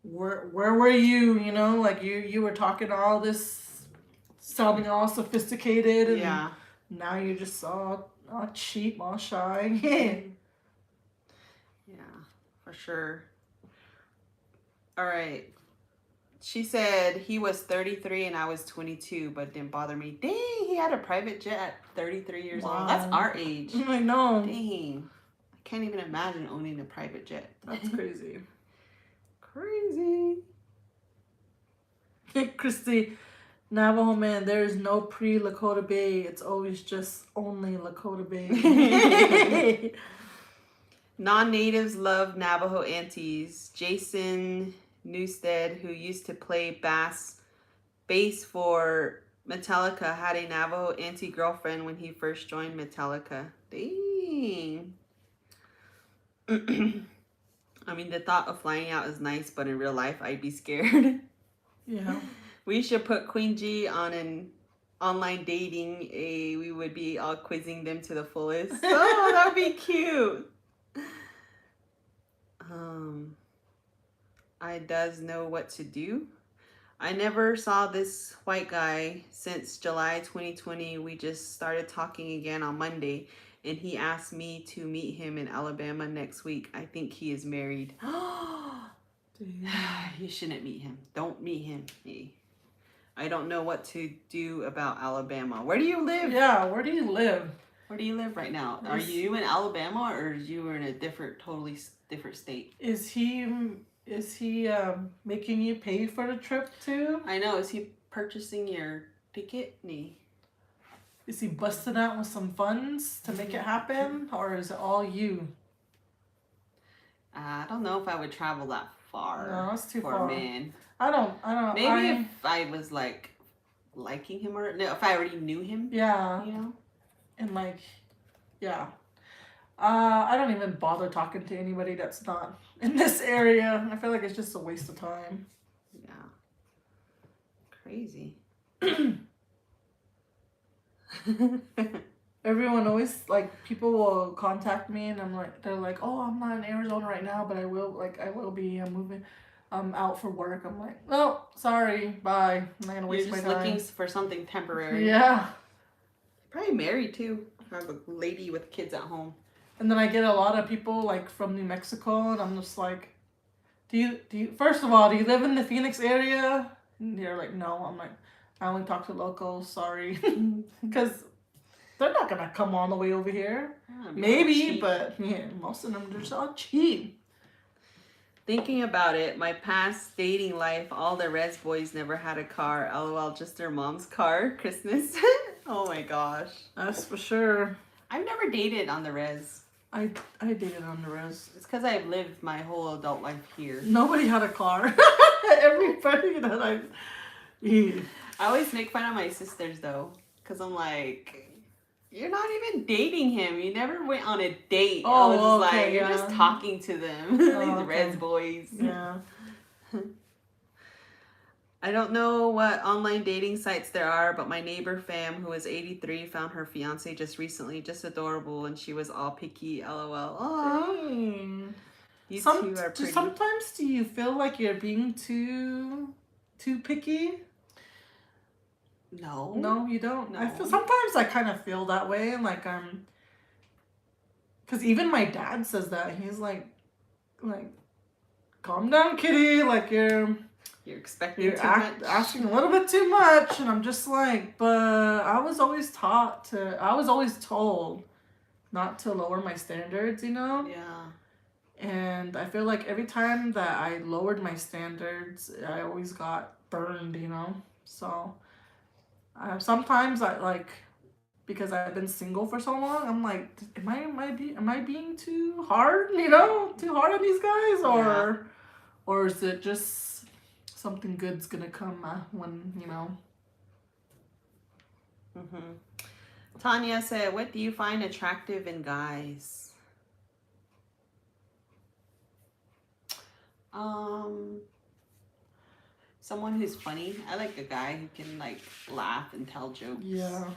where were you? You know, like you were talking all this, sounding all sophisticated, and now you're just all cheap, all shy. Yeah, for sure. All right. She said he was 33 and I was 22, but it didn't bother me. Dang, he had a private jet at 33 years old. That's our age. I know. Dang. I can't even imagine owning a private jet. That's crazy. Crazy. Christy, Navajo Man, there is no pre-Lakota Bay. It's always just only Lakota Bay. Non-natives love Navajo aunties. Jason Newstead, who used to play bass for Metallica, had a Navajo auntie girlfriend when he first joined Metallica. Dang. I mean, the thought of flying out is nice, but in real life, I'd be scared. Yeah. We should put Queen G on an online dating. We would be all quizzing them to the fullest. Oh, that would be cute. I does know what to do. I never saw this white guy since July 2020. We just started talking again on Monday, and he asked me to meet him in Alabama next week. I think he is married. You shouldn't meet him. Don't meet him. I don't know what to do about Alabama. Where do you live? Yeah, where do you live? Where do you live right now? Are you in Alabama or you are in a totally different state? Is he making you pay for the trip too? I know. Is he purchasing your ticket? Is he busting out with some funds to make it happen, or is it all you? I don't know if I would travel that far. No, that's too for far. a man. I don't. Maybe if I was like liking him or no, if I already knew him. Yeah. You know. And like, yeah. I don't even bother talking to anybody that's not in this area. I feel like it's just a waste of time. Yeah. Crazy. Everyone always like people will contact me and they're like, oh, I'm not in Arizona right now, but I will be. I'm moving. I'm out for work. I'm like, oh, sorry, bye. I'm not gonna waste You're just my time. looking for something temporary. Yeah. Probably married too. I have a lady with kids at home. And then I get a lot of people like from New Mexico, and I'm just like, do you first of all, do you live in the Phoenix area? And they're like, no. I'm like, I only talk to locals. Sorry, because they're not gonna come all the way over here. Maybe, but yeah, most of them are just all cheap. Thinking about it, my past dating life, all the res boys never had a car. LOL, just their mom's car. Christmas. Oh my gosh. That's for sure. I've never dated on the res. I dated on the res. It's because I've lived my whole adult life here. Nobody had a car. Everybody that I always make fun of my sisters though, because I'm like, you're not even dating him. You never went on a date. Oh, I was okay, like, you're yeah. just talking to them. Oh, These okay. res boys. Yeah. I don't know what online dating sites there are, but my neighbor fam, who is 83, found her fiance just recently, just adorable, and she was all picky. LOL. Aww. You two are pretty. Sometimes do you feel like you're being too picky? No. No, you don't. No. Sometimes I kind of feel that way, and like because even my dad says that. He's like, calm down, kitty. Like you're expecting too much. Asking a little bit too much, and I'm just like, but I was always told not to lower my standards, you know? Yeah. And I feel like every time that I lowered my standards, I always got burned, you know? So sometimes I like, because I've been single for so long, I'm like, am I being too hard, you know? Too hard on these guys? Or is it just something good's gonna come when, you know? Mm-hmm. Tanya said, what do you find attractive in guys? Someone who's funny. I like a guy who can like laugh and tell jokes. Yeah.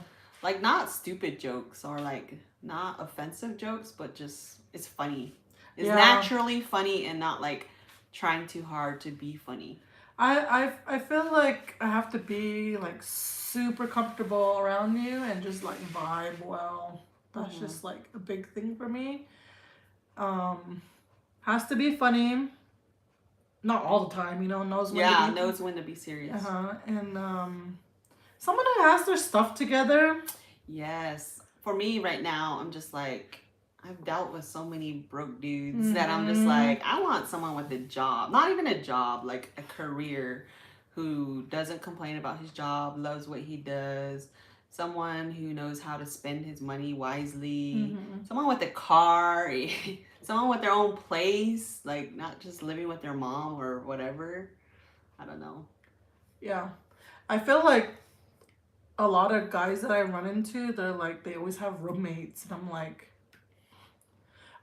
Like not stupid jokes or like not offensive jokes, but just it's funny. It's naturally funny and not like trying too hard to be funny. I feel like I have to be like super comfortable around you and just like vibe well. That's just like a big thing for me. Has to be funny. Not all the time, you know, knows when to be serious. And someone who has their stuff together. Yes. For me right now, I'm just like, I've dealt with so many broke dudes that I'm just like, I want someone with a job. Not even a job, like a career, who doesn't complain about his job, loves what he does. Someone who knows how to spend his money wisely. Someone with a car. Someone with their own place. Like, not just living with their mom or whatever. I don't know. Yeah. I feel like a lot of guys that I run into, they're like, they always have roommates. And I'm like,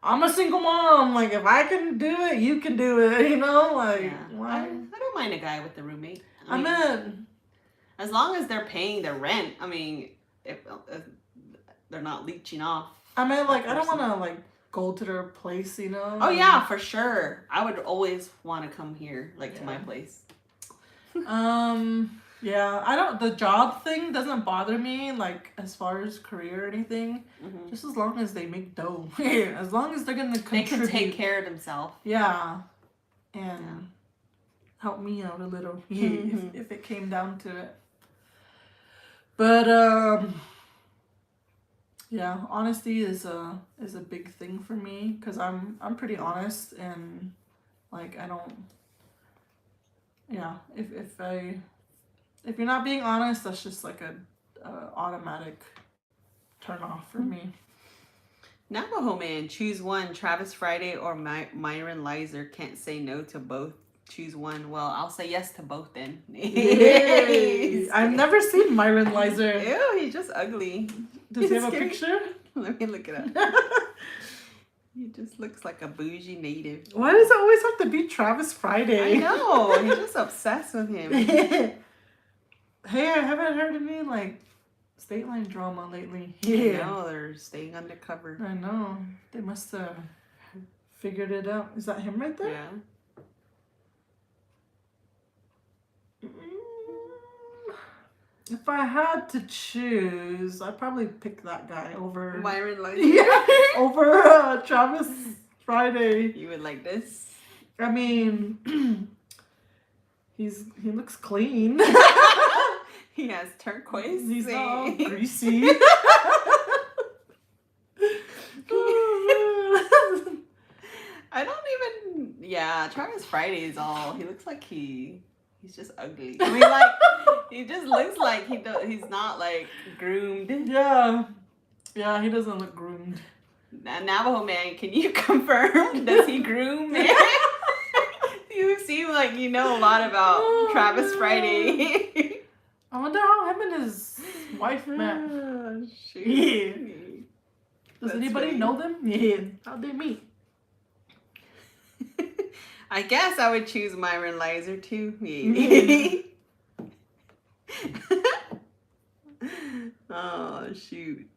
I'm a single mom. Like, if I can do it, you can do it. You know? Like, why? I don't mind a guy with a roommate. I mean, as long as they're paying their rent. I mean, if they're not leeching off. I mean, like, I don't want to, like, go to their place, you know? Oh, yeah, for sure. I would always want to come here, like, to my place. Yeah, the job thing doesn't bother me, like, as far as career or anything. Just as long as they make dough. As long as they're going to contribute. They can take care of themselves. Yeah. And help me out a little, if it came down to it. But, yeah, honesty is a big thing for me, because I'm pretty honest, and, like, I don't, if you're not being honest, that's just like a automatic turn off for me. Navajo man, choose one. Travis Friday or Myron Lizer. Can't say no to both. Choose one. Well, I'll say yes to both then. Yay! I've never seen Myron Lizer. Ew, he's just ugly. Does he have a picture? Let me look it up. He just looks like a bougie native. Why does it always have to be Travis Friday? I know. He's just obsessed with him. Hey, I haven't heard any like state line drama lately. I know, they're staying undercover. I know. They must have figured it out. Is that him right there? Yeah. If I had to choose, I'd probably pick that guy over Myron Lizer. Yeah, over Travis Friday. You would like this? I mean, he looks clean. He has turquoise. He's all greasy. I don't even. Yeah, Travis Friday is all. He looks like he's just ugly. I mean, like he just looks like he's not like groomed. Yeah, he doesn't look groomed. Navajo man, can you confirm? Does he groom? You seem like you know a lot about Travis Friday. I wonder how him and his wife met. Shoot. Yeah. Does That's anybody funny. know them? Yeah. How'd they meet? I guess I would choose Myron Lizer too. Oh shoot.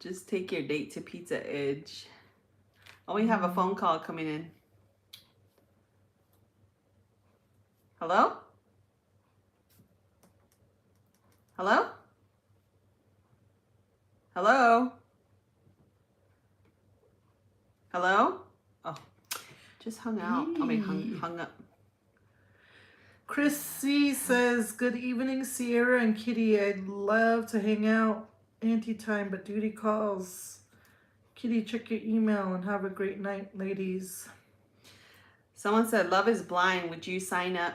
Just take your date to Pizza Edge. Oh, we have a phone call coming in. Hello? Hello? Hello? Hello? Oh, just hung out. I mean, hung up. Chris C says, "Good evening, Sierra and Kitty. I'd love to hang out time, but duty calls. Kitty, check your email and have a great night, ladies." Someone said, "Love is blind. Would you sign up?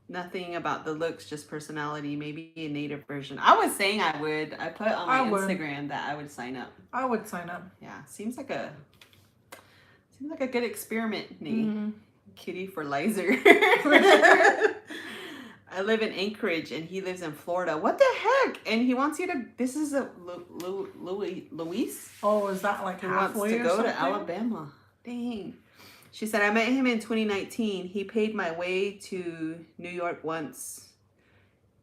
Nothing about the looks, just personality. Maybe a native version." I was saying I would. I put on my Instagram that I would sign up. I would sign up. Yeah, seems like a good experiment, Nate. Kitty for Lizer. I live in Anchorage and he lives in Florida. What the heck? And he wants you to. This is a Luis. Oh, is that like He halfway wants to or go something? to Alabama. Dang. She said, "I met him in 2019. He paid my way to New York once.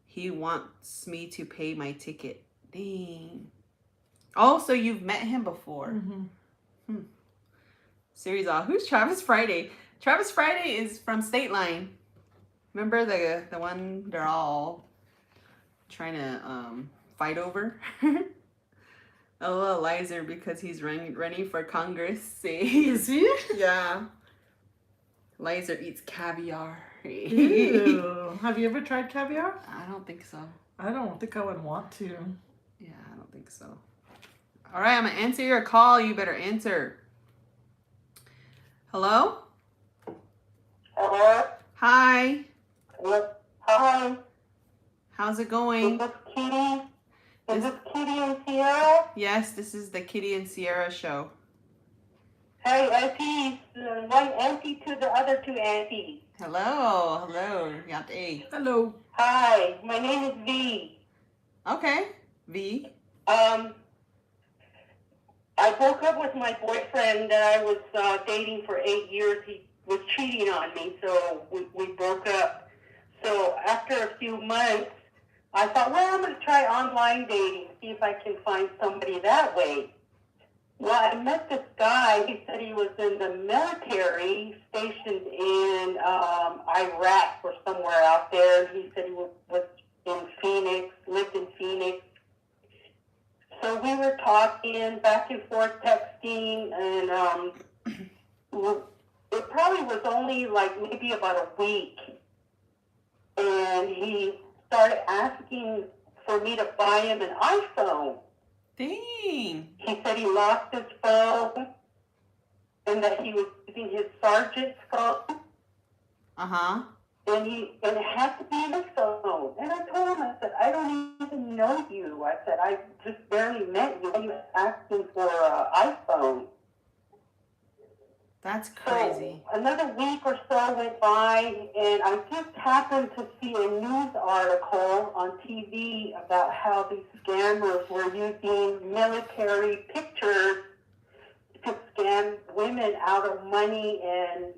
He wants me to pay my ticket." Dang. Oh, so you've met him before. Series off. Who's Travis Friday? Travis Friday is from State Line. Remember the one they're all trying to fight over? A little Lizer because he's running for Congress. Is he? Yeah. Lizer eats caviar. Ew. Have you ever tried caviar? I don't think so. I don't think I would want to. Yeah, I don't think so. All right, I'm going to answer your call. You better answer. Hello? Hello? Hi. Yes. Hi. How's it Is going? this Kitty? Is this Kitty and Sierra? Yes, this is the Kitty and Sierra show. Hey, aunties. One auntie to the other two aunties. Hello. Yate. Hello. Hi, my name is V. Okay. V. I broke up with my boyfriend that I was dating for 8 years. He was cheating on me, so we broke up. So after a few months, I thought, well, I'm going to try online dating, see if I can find somebody that way. Well, I met this guy. He said he was in the military, stationed in Iraq or somewhere out there. He said he was in Phoenix, lived in Phoenix. So we were talking back and forth, texting, and it probably was only like maybe about a week. And he started asking for me to buy him an iPhone. Dang. He said he lost his phone and that he was using his sergeant's phone. Uh-huh. And it had to be his phone. And I told him, I said, I don't even know you. I said, I just barely met you. He was asking for an iPhone. That's crazy. So another week or so went by, and I just happened to see a news article on TV about how these scammers were using military pictures to scam women out of money and,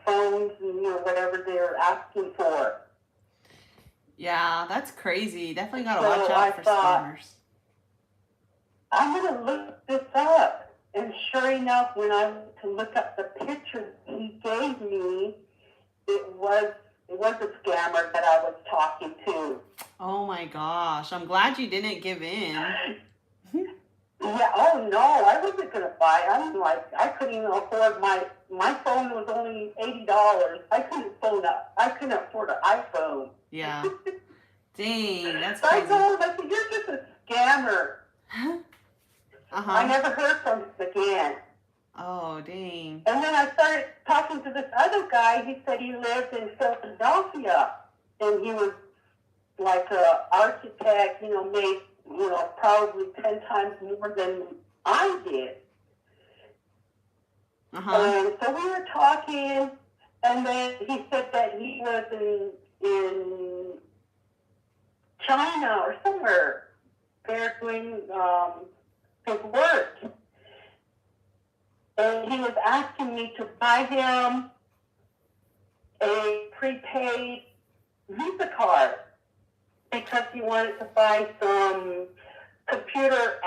phones and, whatever they're asking for. Yeah, that's crazy. Definitely gotta So watch I out for thought, scammers. I'm going to look this up. And sure enough, when I went to look up the picture he gave me, it was a scammer that I was talking to. Oh my gosh. I'm glad you didn't give in. Yeah, oh no, I wasn't going to buy. I'm like, I couldn't even afford my phone was only $80. I couldn't afford an iPhone. Yeah. Dang, that's So I crazy. told him, I said, you're just a scammer. Uh-huh. I never heard from him again. Oh, dang. And then I started talking to this other guy. He said he lived in Philadelphia, and he was like an architect, made, probably 10 times more than I did. Uh-huh. And so we were talking, and then he said that he was in China or somewhere. They're doing his work. And he was asking me to buy him a prepaid Visa card because he wanted to buy some computer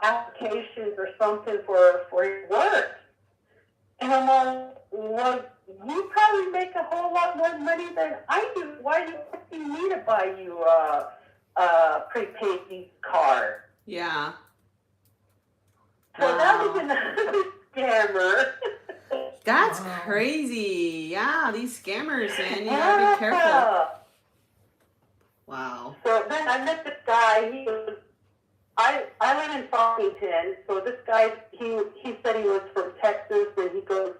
applications or something for his work. And I'm like, well, you probably make a whole lot more money than I do. Why are you asking me to buy you a prepaid Visa card? Yeah. So that was another scammer. That's crazy. Yeah, these scammers, man. You gotta be careful. Wow. So then I met this guy. I live in Farmington. So this guy, he said he was from Texas, and he goes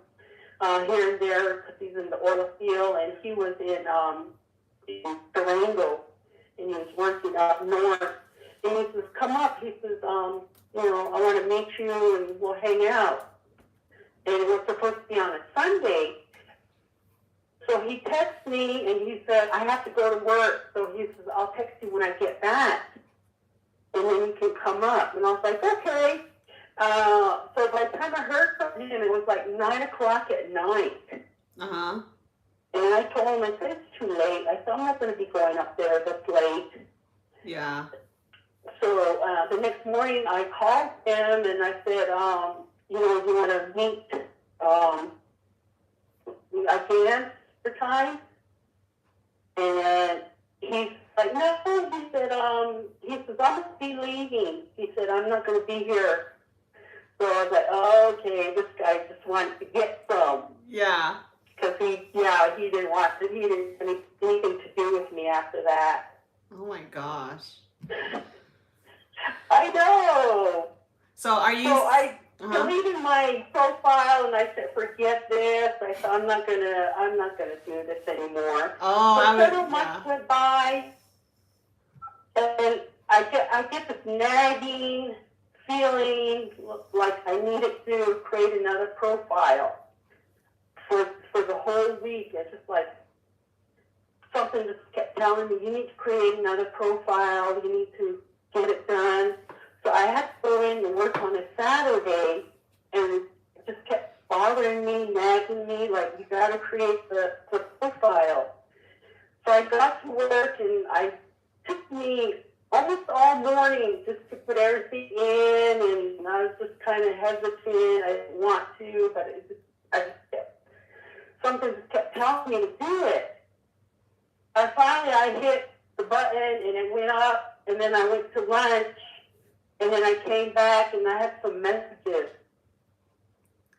here and there because he's in the oil field, and he was in Durango, and he was working up north. And he says, "Come up." He says, I want to meet you, and we'll hang out. And it was supposed to be on a Sunday. So he texts me, and he said, I have to go to work. So he says, I'll text you when I get back, and then you can come up. And I was like, okay. So by the time I heard from him, it was like 9 o'clock at night. Uh-huh. And I told him, I said, it's too late. I said, I'm not going to be going up there this late. Yeah. So the next morning, I called him, and I said, you want to meet again for time? And he's like, no. He said, I'm going to be leaving. He said, I'm not going to be here. So I was like, oh, okay, this guy just wanted to get some. Yeah. Because he didn't have anything to do with me after that. Oh my gosh. I know. So are you? So I deleted my profile, and I said, forget this. I said, I'm not gonna do this anymore. Oh, so several months went by, and I get this nagging feeling like I needed to create another profile for the whole week. It's just like something just kept telling me, you need to create another profile. You need to get it done. So I had to go in and work on a Saturday, and it just kept bothering me, nagging me, like, you got to create the profile. So I got to work, and it took me almost all morning just to put everything in, and I was just kind of hesitant. I didn't want to, but something just kept telling me to do it. And finally, I hit the button, and it went up, and then I went to lunch, and then I came back, and I had some messages.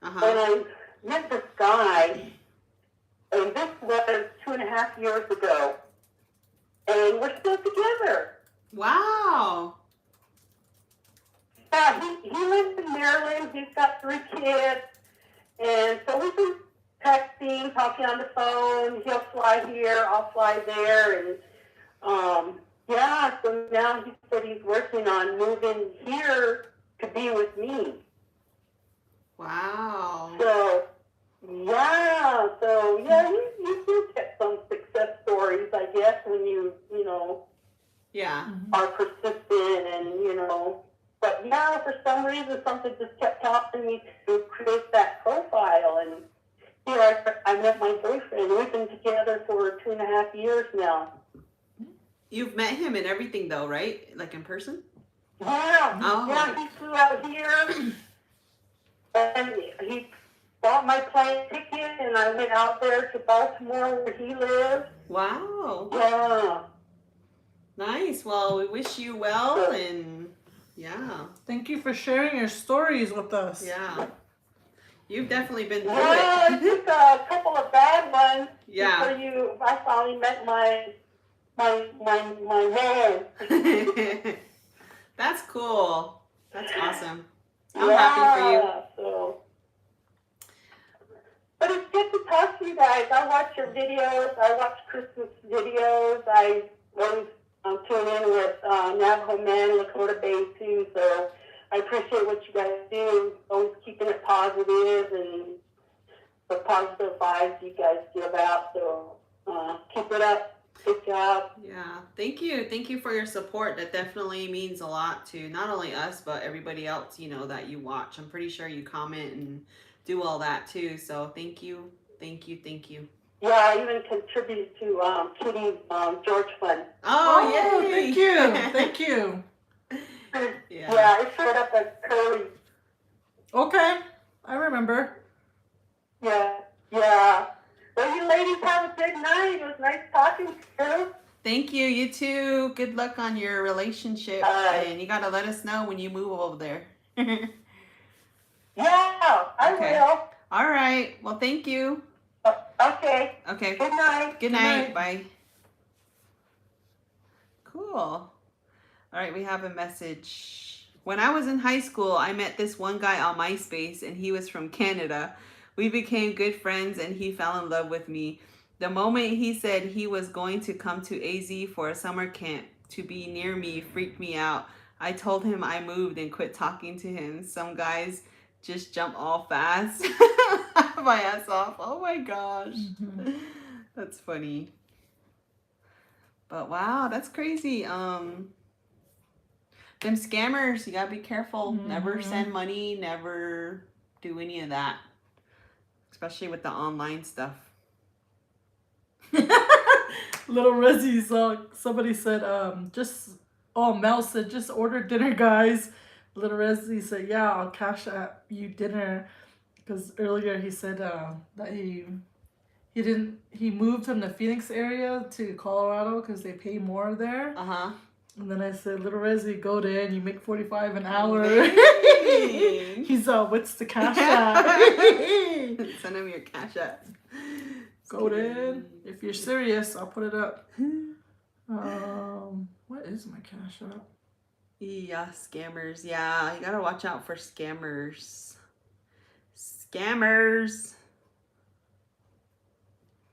Uh-huh. And I met this guy, and this was 2.5 years ago, and we're still together. Wow. Yeah, he lives in Maryland. He's got 3 kids, and so we've been texting, talking on the phone. He'll fly here, I'll fly there, and so now he said he's working on moving here to be with me. Wow. So are persistent and, you know, but yeah, for some reason, something just kept helping me to create that profile. And here I met my boyfriend. We've been together for 2.5 years now. You've met him and everything though, right? Like in person? Yeah, Oh. yeah, he flew out here and he bought my plane ticket and I went out there to Baltimore where he lives. Wow. Yeah. Nice. Well, we wish you well and yeah. Thank you for sharing your stories with us. Yeah. You've definitely been through Yeah, it. just a couple of bad ones Yeah. before I finally met my man. That's cool. That's awesome. I'm happy for you. So, but it's good to talk to you guys. I watch your videos. I watch Christmas videos. I always tune in with Navajo Man, Lakota Bay too. So I appreciate what you guys do. Always keeping it positive and the positive vibes you guys give out. So keep it up. Good job. Yeah, thank you. Thank you for your support. That definitely means a lot to not only us, but everybody else, you know, that you watch. I'm pretty sure you comment and do all that too. So thank you. Thank you. Thank you. Yeah, I even contributed to Kitty's George Fund. Oh, yay. Thank you. Thank you. Yeah, I showed up as Curly. Okay, I remember. Yeah, yeah. Well, you ladies have a good night. It was nice talking to you. Thank you. You too. Good luck on your relationship. And you got to let us know when you move over there. Yeah, I will. All right. Well, thank you. Okay. Okay. Good night. Good night. Bye. Cool. All right. We have a message. When I was in high school, I met this one guy on MySpace and he was from Canada. We became good friends and he fell in love with me. The moment he said he was going to come to AZ for a summer camp to be near me freaked me out. I told him I moved and quit talking to him. Some guys just jump all fast. My ass off. Oh my gosh. Mm-hmm. That's funny. But wow, that's crazy. Them scammers, you gotta be careful. Mm-hmm. Never send money, never do any of that. Especially with the online stuff. Little Rezzy, somebody said, Mel said, just order dinner, guys. Little Rezzy said, yeah, I'll cash at you dinner. Because earlier he said that he moved from the Phoenix area to Colorado because they pay more there. Uh-huh. And then I said, Little Rezzy, go there and you make $45 an hour. He's what's the cash at? Send him your cash app. Go there. If you're serious, I'll put it up. What is my cash app? Yeah, scammers. Yeah, you gotta watch out for scammers. Scammers.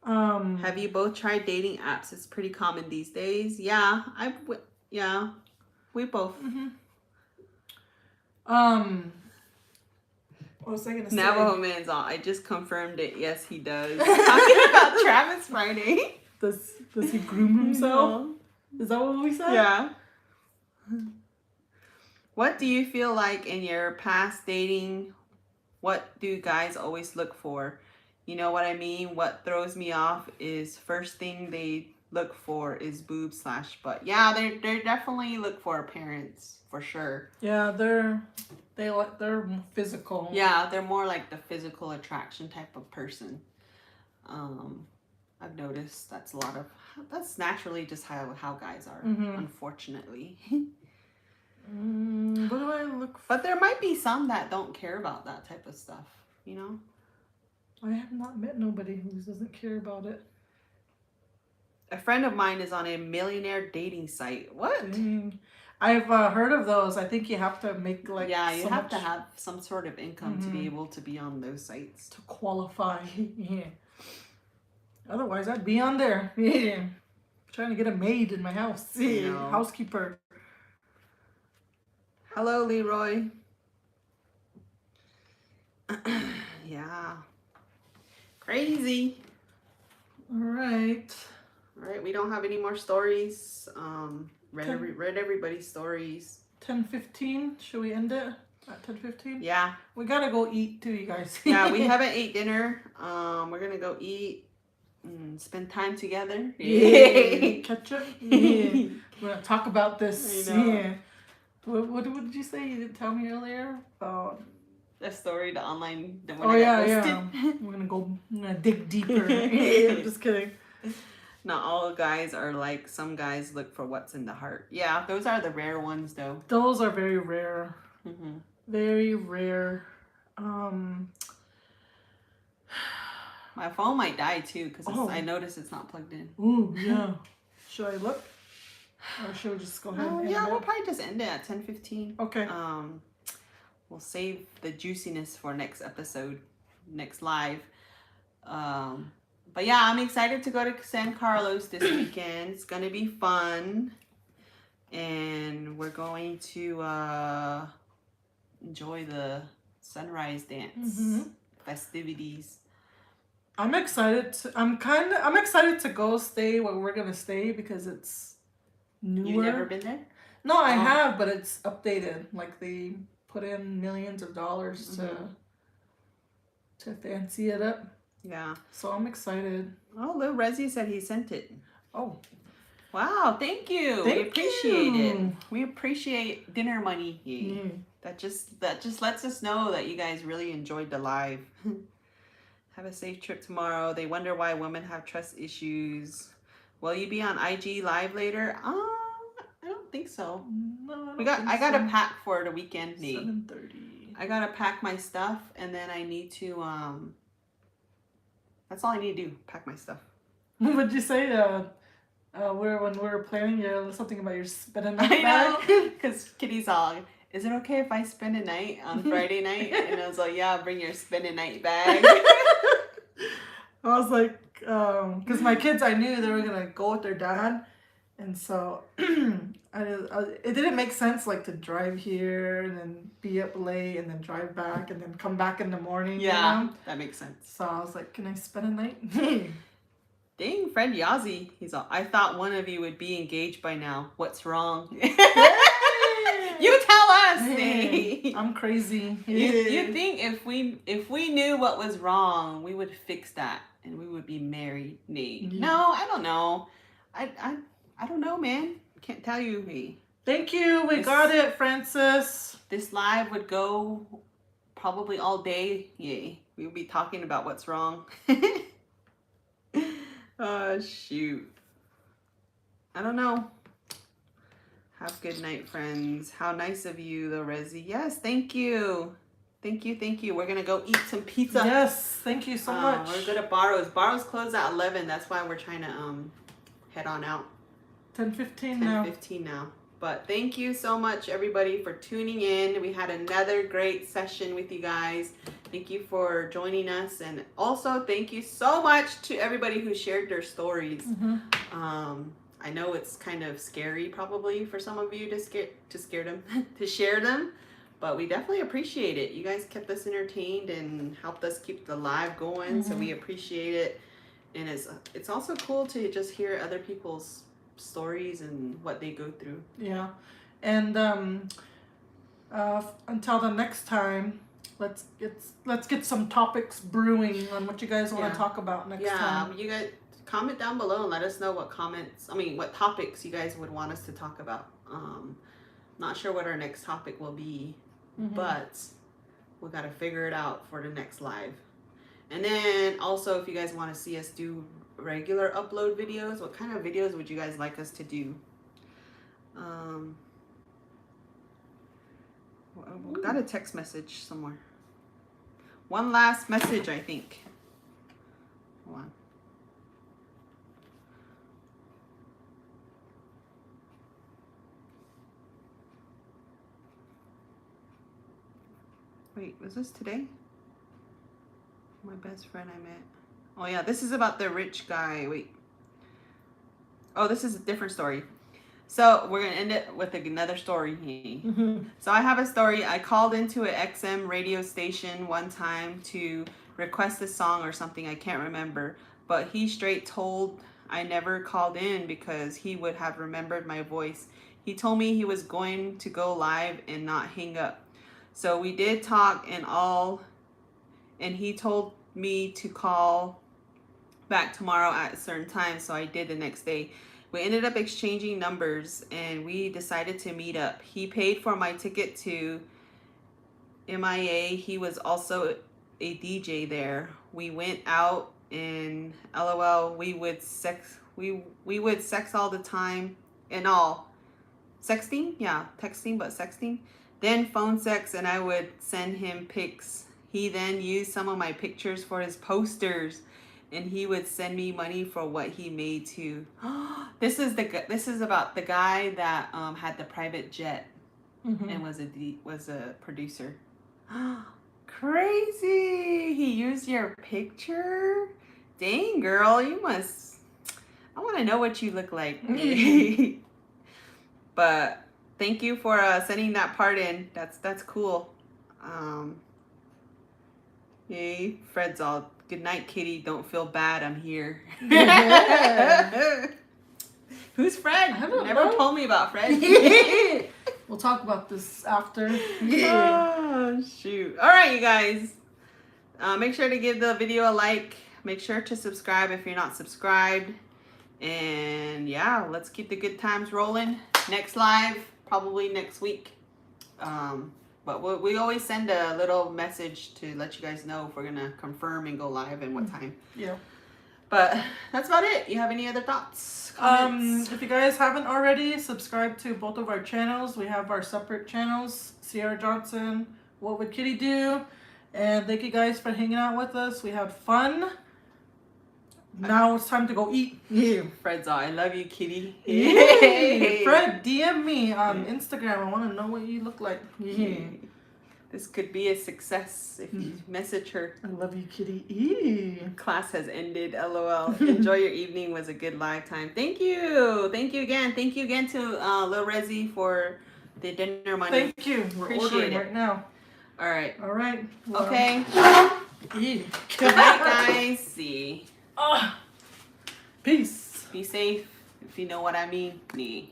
Have you both tried dating apps? It's pretty common these days. Yeah, we both. Mm-hmm. What was I gonna say? Navajo Man's on. I just confirmed it. Yes, he does. Talking about Travis Friday. Does he groom himself? No. Is that what we said? Yeah. What do you feel like in your past dating? What do guys always look for? You know what I mean? What throws me off is first thing they look for is boob/butt. Yeah, they definitely look for appearance for sure. Yeah, they're physical. Yeah, they're more like the physical attraction type of person. I've noticed that's naturally just how guys are, unfortunately. What do I look for? But there might be some that don't care about that type of stuff, you know? I have not met nobody who doesn't care about it. A friend of mine is on a millionaire dating site. What? Dang. I've heard of those. I think you have to make like you have to have some sort of income to be able to be on those sites. To qualify. Yeah. Otherwise, I'd be on there. Yeah. Trying to get a maid in my house. Yeah. No. Housekeeper. Hello, Leroy. Yeah. Crazy. All right. We don't have any more stories. read everybody's stories. 10:15. Should we end it at 10:15? Yeah. We gotta go eat too, you guys. Yeah, we haven't ate dinner. We're gonna go eat and spend time together. Yeah. Ketchup. Yeah. We're gonna talk about this. I know. Yeah. What did you say? You didn't tell me earlier about The story, the online. The Oh yeah. We're gonna dig deeper. I'm just kidding. Not all guys are like, some guys look for what's in the heart. Yeah, those are the rare ones though. Those are very rare. Mm-hmm. Very rare. My phone might die too because Oh. I noticed it's not plugged in. Ooh, yeah. Should I look? Or should we just go ahead and end Yeah, it? we'll probably just end it at 10:15. Okay. We'll save the juiciness for next episode, next live. But yeah, I'm excited to go to San Carlos this weekend. It's gonna be fun, and we're going to enjoy the sunrise dance festivities. I'm excited I'm excited to go stay where we're gonna stay because it's newer. You've never been there? No, I have, but it's updated. Like they put in millions of dollars to fancy it up. Yeah. So I'm excited. Oh, Lil Rezi said he sent it. Oh. Wow, thank you. Thank we appreciate you. it. We appreciate dinner money. Yeah. That just lets us know that you guys really enjoyed the live. Have a safe trip tomorrow. They wonder why women have trust issues. Will you be on IG live later? I don't think so. No, I got to pack for the weekend. 7:30. I gotta pack my stuff, and then I need to that's all I need to do, pack my stuff. What would you say? When we were planning, something about your spend a night I bag. know, because Kitty's all, is it okay if I spend a night on Friday night? And I was like, yeah, bring your spend a night bag. I was like, because my kids, I knew they were gonna go with their dad, and so it didn't make sense like to drive here and then be up late and then drive back and then come back in the morning. Yeah, you know? that makes sense. So I was like, can I spend a night? Dang, Fred Yazzie. He's all, I thought one of you would be engaged by now. What's wrong? You tell us, Nate. I'm crazy. You think if we knew what was wrong, we would fix that and we would be married, Nate? Yeah. No, I don't know. I don't know, man. Can't tell you. Hey, Thank you. We got it, Francis. this live would go probably all day. Yay, we would be talking about what's wrong. Oh shoot. I don't know. Have a good night, friends. How nice of you, though, Rezi. Yes, thank you. Thank you. We're going to go eat some pizza. Yes, thank you so much. We're good at Barro's. Barro's closed at 11. That's why we're trying to head on out. 10:15 now. 10:15 now. But thank you so much, everybody, for tuning in. We had another great session with you guys. Thank you for joining us. And also, thank you so much to everybody who shared their stories. I know it's kind of scary probably for some of you to share them, but we definitely appreciate it. You guys kept us entertained and helped us keep the live going, so we appreciate it. And it's also cool to just hear other people's stories and what they go through. Yeah, and until the next time, let's get some topics brewing on what you guys want to talk about next time. Yeah, you guys comment down below and let us know what topics you guys would want us to talk about. Not sure what our next topic will be, but we got to figure it out for the next live. And then also, if you guys want to see us do regular upload videos, what kind of videos would you guys like us to do? We got a text message somewhere. One last message, I think. Hold on. Wait, was this today? My best friend I met. Oh yeah, this is about the rich guy. Wait. Oh, this is a different story. So we're gonna end it with another story. So I have a story. I called into an XM radio station one time to request a song or something. I can't remember. But he straight told I never called in because he would have remembered my voice. He told me he was going to go live and not hang up. So we did talk and he told me to call back tomorrow at a certain time, so I did the next day. We ended up exchanging numbers and we decided to meet up. He paid for my ticket to MIA. He was also a DJ there. We went out and LOL, we would sex all the time and all. Sexting? Yeah, texting, but sexting. Then phone sex, and I would send him pics. He then used some of my pictures for his posters, and he would send me money for what he made too. This is about the guy that had the private jet and was a producer. Crazy! He used your picture? Dang, girl, you must. I want to know what you look like. But thank you for sending that part in. That's cool. Yay, Fred's all, good night, kitty. Don't feel bad. I'm here. Who's Fred? I don't Never know. told me about Fred. We'll talk about this after. Oh, shoot. All right, you guys. Make sure to give the video a like. Make sure to subscribe if you're not subscribed. And yeah, let's keep the good times rolling. Next live, probably next week. But we always send a little message to let you guys know if we're going to confirm and go live and what time. Yeah. But that's about it. You have any other thoughts? Comments? If you guys haven't already, subscribe to both of our channels. We have our separate channels, Sierra Johnson, What Would Kitty Do? And thank you guys for hanging out with us. We had fun. Now it's time to go eat. Yeah. Fred's all, I love you, kitty. Yay. Fred, DM me on Instagram. I want to know what you look like. Yeah. This could be a success if you message her. I love you, kitty. Yeah. Class has ended. LOL. Enjoy your evening. Was a good live time. Thank you. Thank you again. Thank you again to Lil Rezzy for the dinner money. Thank you. We're Appreciate ordering it. right now. All right. All right. Well, Okay. Yeah. Good night, guys. See. Peace. Be safe. If you know what I mean. Me.